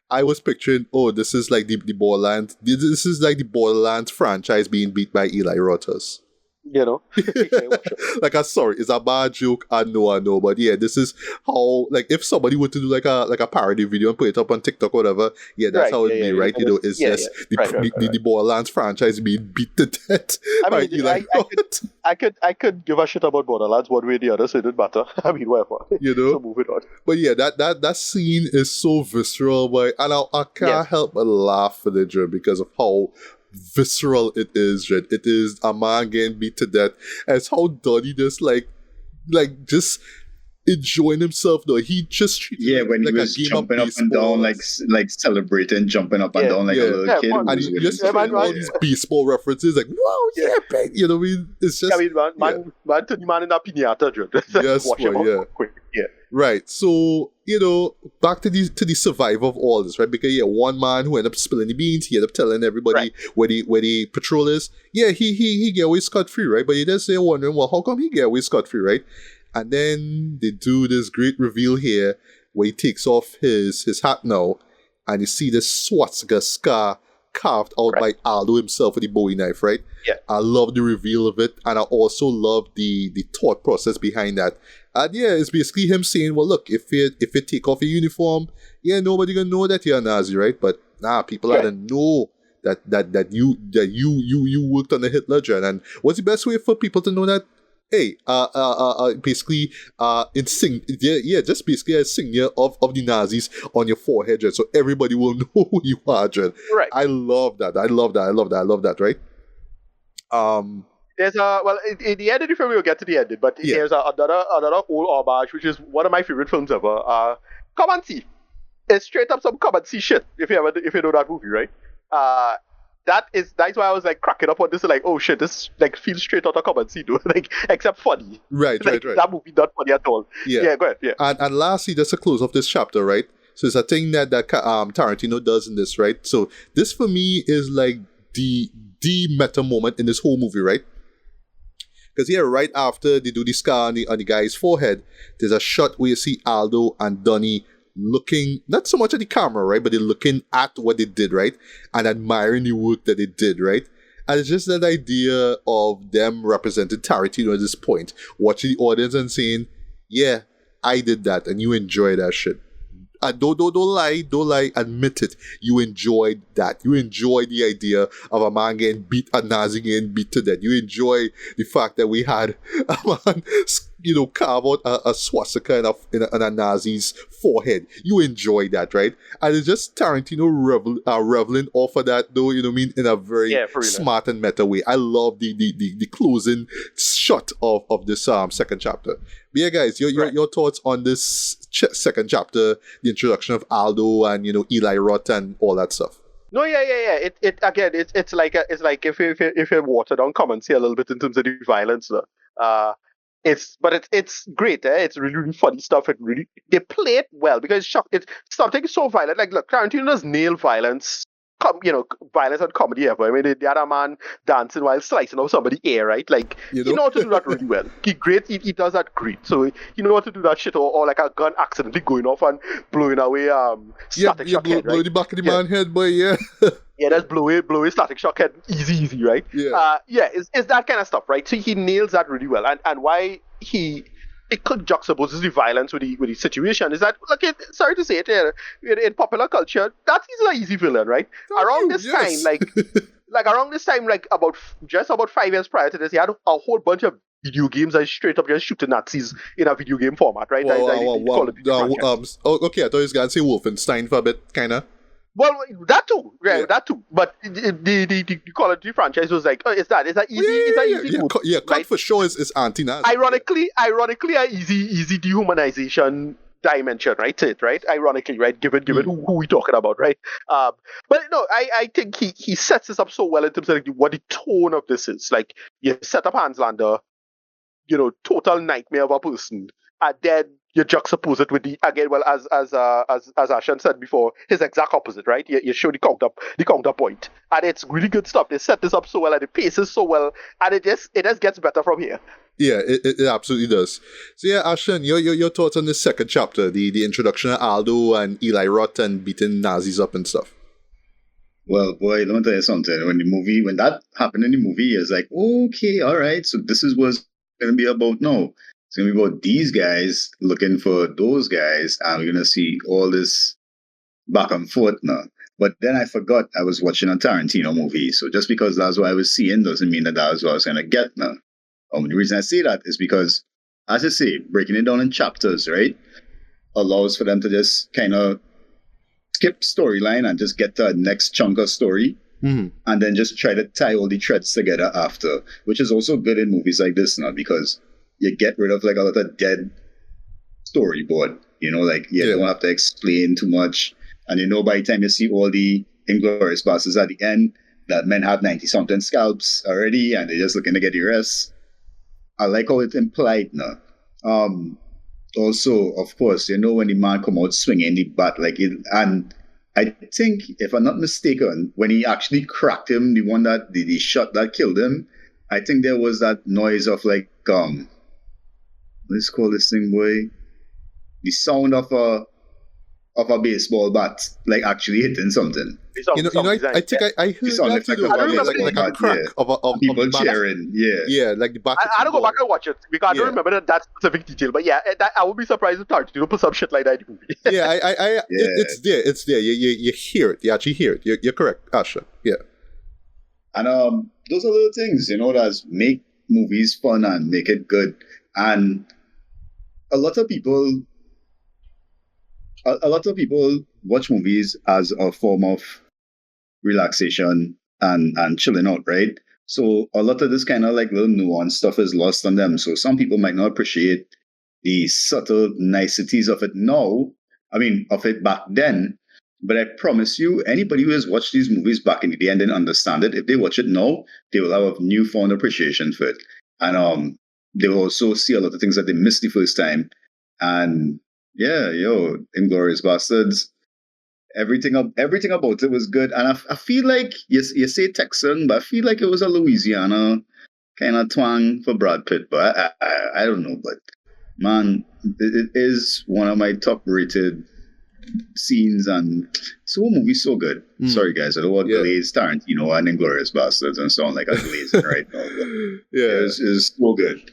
S1: I was picturing, this is like the Borderlands. This is like the Borderlands franchise being beat by Eli Rothers. Like, I'm sorry, it's a bad joke. I know, but yeah, this is how, like, if somebody were to do like a parody video and put it up on TikTok or whatever, that's how it'd be, right? It's just the Borderlands franchise being beat to death by Eli Roth.
S2: I could give a shit about Borderlands one way or the other, so it didn't matter. I mean, whatever. So moving on.
S1: But yeah, that scene is so visceral, but and I can't help but laugh for the joke because of how visceral it is, right? It is a man getting beat to death. And it's how Donnie just just enjoying himself though. He just
S3: when he was jumping up and down like celebrating, jumping up and down like a little kid.
S1: And he just all these baseball references like, wow, babe. You know what I mean? It's just
S2: man to the man in that pinata, Joe.
S1: Yes, watch him
S2: quick.
S1: Right, so, back to the survival of all this, right? Because, one man who ended up spilling the beans, he ended up telling everybody where the patrol is. Yeah, he get away scot-free, right? But you just say wondering, well, how come he get away scot-free, right? And then they do this great reveal here where he takes off his hat now, and you see this swastika scar carved out by Aldo himself with the Bowie knife, right?
S2: Yeah.
S1: I love the reveal of it, and I also love the thought process behind that. And it's basically him saying, well, look, if you take off your uniform, nobody gonna know that you're a Nazi, right? But people are gonna know that you worked on the Hitler gen. And what's the best way for people to know that? Hey, basically, just basically a insignia of the Nazis on your forehead, Jen, so everybody will know who you are, Jen.
S2: Right.
S1: I love that, right?
S2: There's in the end of the film we'll get to the ending, but there's another old homage, which is one of my favorite films ever. Come and See. It's straight up some Come and See shit, if you know that movie, right? That's why I was like cracking up on this, like, oh shit, this like feels straight out of Come and See, though. Like, except funny.
S1: Right.
S2: That movie not funny at all. Yeah, go ahead. Yeah.
S1: And lastly, just to close off this chapter, right? So it's a thing that Tarantino does in this, right? So this for me is like the meta moment in this whole movie, right? Because right after they do the scar on the guy's forehead, there's a shot where you see Aldo and Donnie looking, not so much at the camera, right? But they're looking at what they did, right? And admiring the work that they did, right? And it's just that idea of them representing Tarantino at this point, watching the audience and saying, yeah, I did that, and you enjoy that shit. Don't lie, admit it. You enjoyed that. You enjoyed the idea of a man getting beat, a Nazi getting beat to death. You enjoy the fact that we had a man, carve out a swastika in a Nazi's forehead. You enjoy that, right? And it's just Tarantino reveling off of that, though, you know what I mean, in a very smart and meta way. I love the closing shot of this second chapter. But yeah, guys, your thoughts on this second chapter, the introduction of Aldo and Eli Roth and all that stuff.
S2: No, yeah. It again, it's like if you water down Come and See a little bit in terms of the violence. It's great. It's really, really funny stuff. They play it well because it's something so violent. Like, look, Tarantino does nail violence. Violence and comedy ever. I mean, the other man dancing while slicing off somebody's ear, right? Like, you know how to do that really well. He does that great. So, you know how to do that shit, or like a gun accidentally going off and blowing away static shock head, right?
S1: Blow the back of the man head, boy, yeah.
S2: Yeah, that's blow away static shock head, easy, right?
S1: Yeah.
S2: It's that kind of stuff, right? So he nails that really well. And why he it juxtaposes the violence with the situation. Is that look? Sorry to say it, in popular culture, that is an easy villain, right? Around this time, around this time, like just about 5 years prior to this, you had a whole bunch of video games that straight up just shooting Nazis in a video game format, right?
S1: Okay, I thought you was gonna say Wolfenstein for a bit, kinda.
S2: Well, that too, right? Yeah. That too. But the Call of Duty franchise was like, it's that easy move.
S1: COD right? For sure is anti-Nazi.
S2: Ironically, an easy dehumanization dimension, right? To it, right? Ironically, right? Given who we talking about, right? But no, I think he sets this up so well in terms of like, what the tone of this is. Like, you set up Hans Lander, total nightmare of a person, and then you juxtapose it with the again, well, as Ashton said before, his exact opposite, right? You show the counterpoint, and it's really good stuff. They set this up so well, and it paces so well, and it just gets better from here.
S1: Yeah, it absolutely does. So yeah, Ashton, your thoughts on the second chapter, the introduction of Aldo and Eli Roth and beating Nazis up and stuff.
S3: Well, boy, let me tell you something. When that happened in the movie, it's like, okay, all right, so this is what's going to be about now. It's going to be about these guys looking for those guys, and we're going to see all this back and forth now. But then I forgot I was watching a Tarantino movie, so just because that's what I was seeing doesn't mean that was what I was going to get now. The reason I say that is because, as I say, breaking it down in chapters, right, allows for them to just kind of skip storyline and just get to the next chunk of story, and then just try to tie all the threads together after, which is also good in movies like this now, because you get rid of like a lot of dead storyboard. Don't have to explain too much. And by the time you see all the Inglourious Basterds at the end, that men have 90-something scalps already, and they're just looking to get the rest. I like how it's implied now. Also, of course, when the man come out swinging the bat and I think, if I'm not mistaken, when he actually cracked him, the shot that killed him, I think there was that noise of like let's call this thing, boy, the sound of a baseball bat like actually hitting something.
S1: I think I heard that like a crack of
S3: people cheering.
S1: Yeah, like the bat.
S2: I don't go back and watch it because I don't remember that specific detail. But yeah, I would be surprised if Tarantino put some shit like that in the movie.
S1: Yeah, it's there. You hear it. You actually hear it. You're correct, Asha. Yeah.
S3: And those are little things, that make movies fun and make it good. And a lot of people watch movies as a form of relaxation and chilling out, right? So a lot of this kind of like little nuanced stuff is lost on them. So some people might not appreciate the subtle niceties of it now. Of it back then. But I promise you, anybody who has watched these movies back in the day and didn't understand it, if they watch it now, they will have a newfound appreciation for it. And they will also see a lot of things that they missed the first time. And yeah, Inglourious Basterds, everything about it was good. And I feel like, you say Texan, but I feel like it was a Louisiana kind of twang for Brad Pitt. But I don't know. But man, it is one of my top rated scenes, and so a movie so good. Sorry guys, I don't want to glaze Tarantino and Inglourious Basterds and sound like I'm glazing right now. It's so good.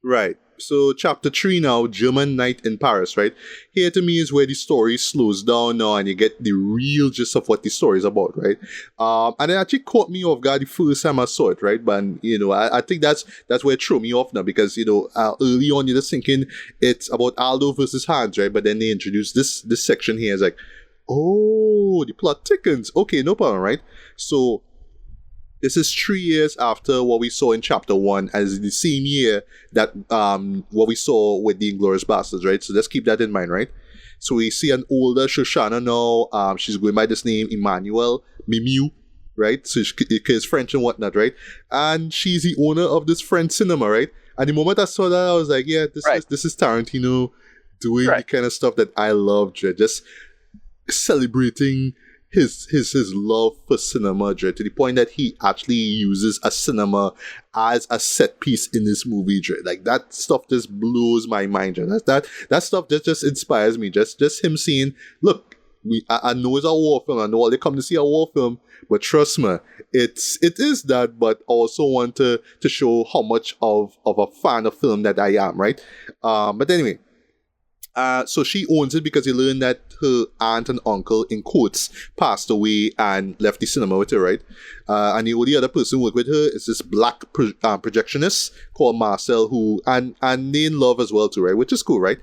S1: Right. So chapter 3 now, German Night in Paris, right? Here to me is where the story slows down now and you get the real gist of what the story is about, right? And it actually caught me off guard the first time I saw it, right? But, I think that's where it threw me off now because, early on you're just thinking it's about Aldo versus Hans, right? But then they introduce this section here. It's like, oh, the plot thickens. Okay, no problem, right? So this is 3 years after what we saw in chapter 1, as the same year that what we saw with the Inglourious Basterds, right? So let's keep that in mind, right? So we see an older Shoshana now. She's going by this name, Emmanuel Mimiu, right? So she's French and whatnot, right? And she's the owner of this French cinema, right? And the moment I saw that, I was like, yeah, this is Tarantino doing the kind of stuff that I love, just celebrating his love for cinema, Dre, to the point that he actually uses a cinema as a set piece in this movie, Dre. Like that stuff just blows my mind, Dre. That stuff just inspires me. Just him saying, look, I know it's a war film, I know all they come to see a war film, But trust me, it is that, but I also want to show how much of a fan of film that I am, right? But anyway, so she owns it because he learned that her aunt and uncle, in quotes, passed away and left the cinema with her, right? And the only other person who worked with her is this black projectionist called Marcel, and they in love as well too, right? Which is cool, right?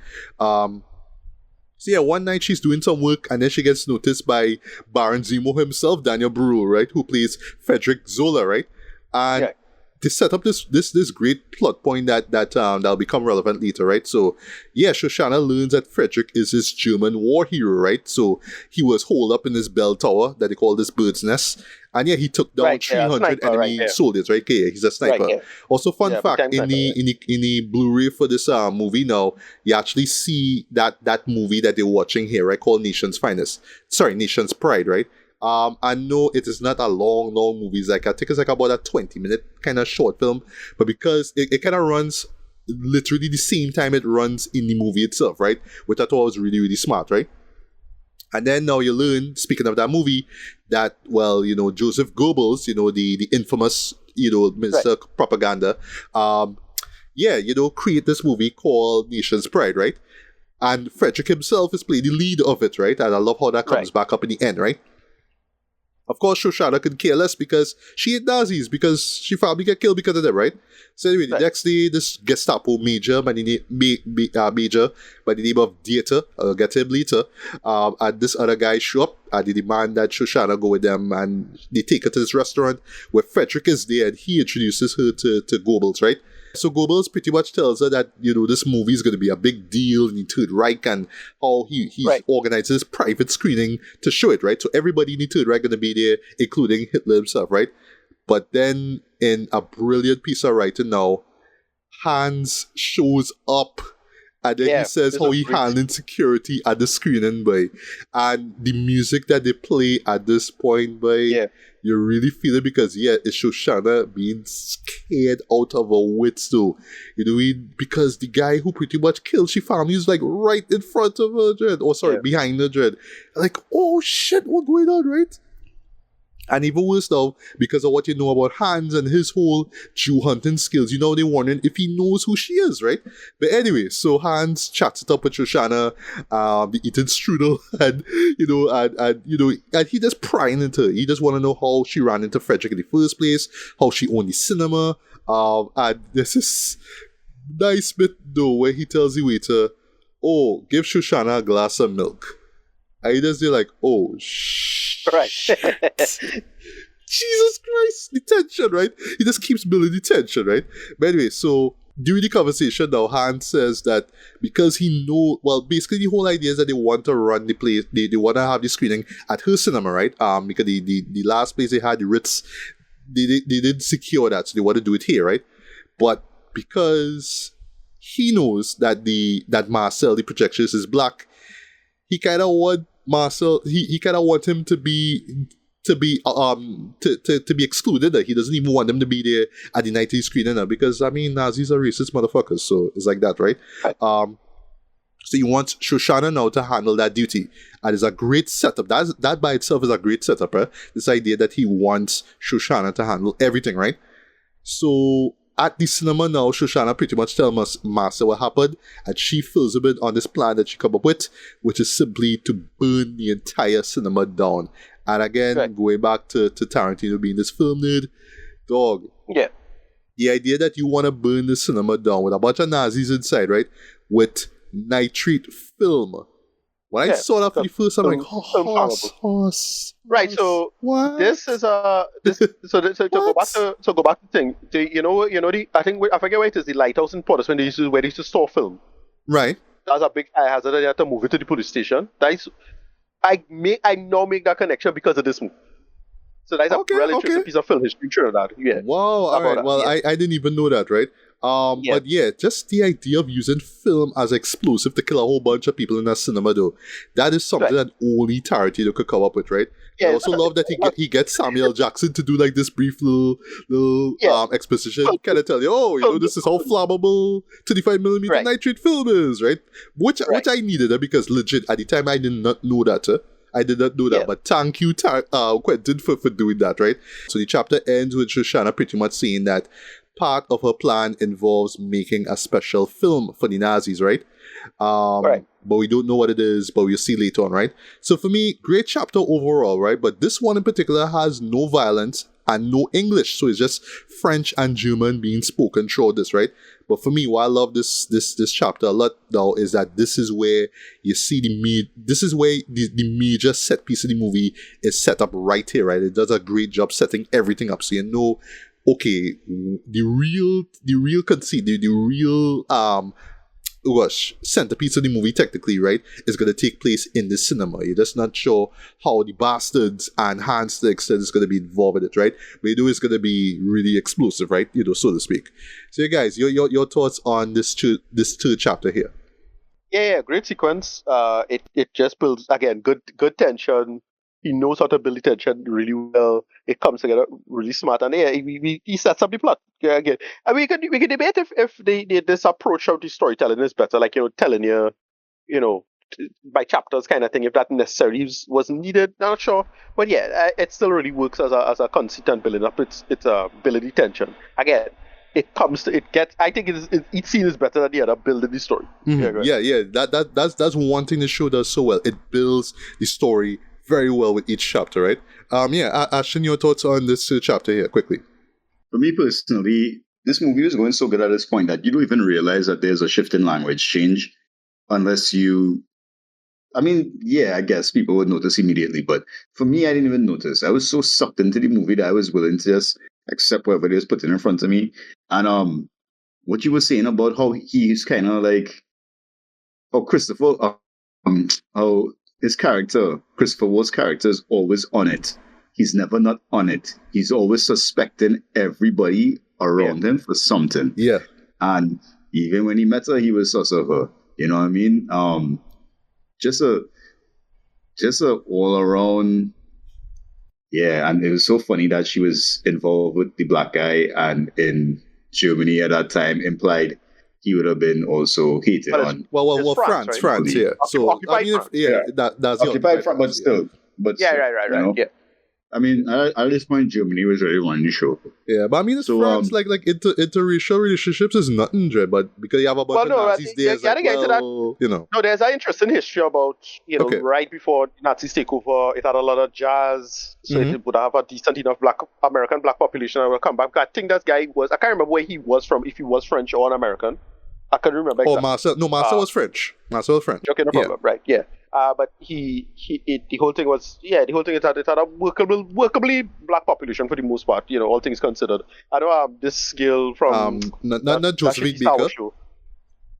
S1: So yeah, one night she's doing some work and then she gets noticed by Baron Zemo himself, Daniel Brühl, right? Who plays Frederick Zola, right? And they set up this great plot point that'll become relevant later, right? So yeah, Shoshana learns that Frederick is this German war hero, right? So he was holed up in this bell tower that they call this bird's nest. And yeah, he took down 300 enemy soldiers, right? Okay, he's a sniper. Also, fun fact, in the Blu-ray for this movie now, you actually see that movie that they're watching here, right? Called Nation's Pride, right? I know it is not a long movie. It's like, I think it's like about a 20-minute kind of short film, but because it kind of runs literally the same time it runs in the movie itself, right? Which I thought was really, really smart, right? And then now you learn, speaking of that movie, that, well, you know, Joseph Goebbels, you know, the infamous, you know, Minister of Propaganda, create this movie called Nation's Pride, right? And Frederick himself is playing the lead of it, right? And I love how that comes back up in the end, right? Of course, Shoshana could care less because she hate Nazis, because she probably get killed because of them, right? So anyway, the next day, this Gestapo major by the name of Dieter, I'll get to him later, and this other guy show up and they demand that Shoshana go with them, and they take her to this restaurant where Frederick is there and he introduces her to Goebbels, right? So Goebbels pretty much tells her that, you know, this movie is going to be a big deal in the Third Reich, and how he organizes private screening to show it, right? So everybody in the Third Reich going to be there, including Hitler himself, right? But then, in a brilliant piece of writing now, Hans shows up, and then he says how he handled security at the screening, boy. And the music that they play at this point, boy, you really feel it, because it's Shoshana being scared out of her wits too. You know, because the guy who pretty much killed she family is like right in front of her dread. Behind her dread. Like, oh shit, what's going on, right? And even worse now, because of what you know about Hans and his whole Jew hunting skills, you know, they're wondering if he knows who she is, right? But anyway, so Hans chats it up with Shoshana, the eating strudel, and he just prying into her. He just want to know how she ran into Frederick in the first place, how she owned the cinema, and there's this nice bit though where he tells the waiter, "Oh, give Shoshana a glass of milk." And he just like, "Oh, right." Jesus Christ, the tension, right? He just keeps building the tension, right? But anyway, so during the conversation now, Hans says that because basically the whole idea is that they want to run the place, they want to have the screening at her cinema, right? Because the last place they had, the Ritz, they didn't secure that, so they want to do it here, right? But because he knows that Marcel, the projectionist, is black, he kind of want Marcel. He kind of want him to be excluded. He doesn't even want them to be there at the 90s screening, because I mean, Nazis are racist motherfuckers, so it's like that, right? So you want Shoshana now to handle that duty, and it's a great setup. That by itself is a great setup, right? This idea that he wants Shoshana to handle everything, right? So at the cinema now, Shoshana pretty much tells Marcel what happened, and she fills him in on this plan that she come up with, which is simply to burn the entire cinema down. And again, going back to Tarantino being this film nerd, dog. Yeah. The idea that you want to burn the cinema down with a bunch of Nazis inside, right? With nitrate film. When I saw that for the first time, I'm like, horse.
S2: Right, so what? This is to go back to the thing. I forget where it is, the lighthouse in Portus, where they used to store film.
S1: Right.
S2: That's a big hazard. They had to move it to the police station. I now make that connection because of this movie. So that's a really interesting piece of film history. Sure, that. Yeah.
S1: Wow. All right. Well, I didn't even know that. Right. But yeah, just the idea of using film as explosive to kill a whole bunch of people in a cinema, though, that is something that only Tarantino could come up with, right? Yeah, I also love that he gets Samuel Jackson to do like this brief little exposition, kind of tell you, this is how flammable 35mm nitrate film is, right? Which I needed, because legit at the time I did not know that. I did not do that,
S2: Yeah.
S1: but thank you, Quentin, for doing that, right? So the chapter ends with Shoshana pretty much saying that part of her plan involves making a special film for the Nazis, right?
S2: Right.
S1: But we don't know what it is, but we'll see later on, right? So for me, great chapter overall, right? But this one in particular has no violence and no English, so it's just French and German being spoken throughout this, right? But for me, why I love this chapter a lot, though, is that this is where you see the major set piece of the movie is set up right here, right? It does a great job setting everything up, so you know, okay, the real conceit, the real centerpiece of the movie technically, right, is going to take place in the cinema. You're just not sure how the Bastards and Hans the Extend is going to be involved in it, right? But you know it's going to be really explosive, right? You know, so to speak. So, guys, your thoughts on this third chapter here?
S2: Yeah, great sequence. It just builds, again, good tension. He knows how to build the tension really well. It comes together really smart, and yeah, he sets up the plot. Yeah, again, and we can debate if this approach of the storytelling is better, like, you know, telling you by chapters kind of thing. If that necessarily was needed, not sure, but yeah, it still really works as a conceit and building up its building the tension. Again, I think each scene is better than the other building the story.
S1: Mm-hmm. Yeah. That's one thing the show does so well. It builds the story very well with each chapter, right? Ashton, your thoughts on this chapter here, quickly.
S3: For me personally, this movie is going so good at this point that you don't even realize that there's a shift in language change unless you... I mean, yeah, I guess people would notice immediately, but for me, I didn't even notice. I was so sucked into the movie that I was willing to just accept whatever they was putting in front of me. And what you were saying about how he's kind of like... how Christopher... how his character, Christopher Waltz's character, is always on it. He's never not on it. He's always suspecting everybody around him for something.
S1: Yeah.
S3: And even when he met her, he was sus of her. You know what I mean? Just a all around. Yeah, and it was so funny that she was involved with the black guy, and in Germany at that time implied he would have been also hated on.
S1: Well, France, right? Yeah. So
S2: Occupied France.
S1: That's
S3: occupied France, but still.
S2: Right. Yeah.
S3: I mean, at this point, Germany was really running the show.
S1: Yeah, but I mean, France, like interracial relationships is nothing, Dre, but because you have a bunch of Nazis there,
S2: No, there's an interesting history about, right before the Nazis take over, it had a lot of jazz, so it would have a decent enough American black population that will come back. I think that guy I can't remember where he was from, if he was French or an American. I can't remember exactly.
S1: Marcel was French. Marcel was French.
S2: Okay, no problem. Right, yeah. But the whole thing it had a workably black population for the most part, all things considered. I know this girl from
S1: not Josephine Baker.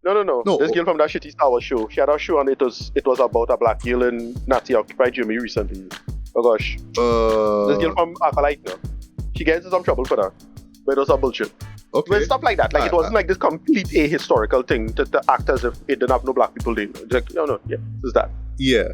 S2: No. This girl from that shitty Star Wars show. She had a show, and it was about a black girl in Nazi occupied Germany recently. Oh gosh. This girl from Acolyte, she gets into some trouble for that. But it was a bullshit.
S1: Okay.
S2: Well, stuff like that. Like, it wasn't like this complete ahistorical thing to act as if it didn't have no black people there. Like, no, yeah, it's that.
S1: Yeah.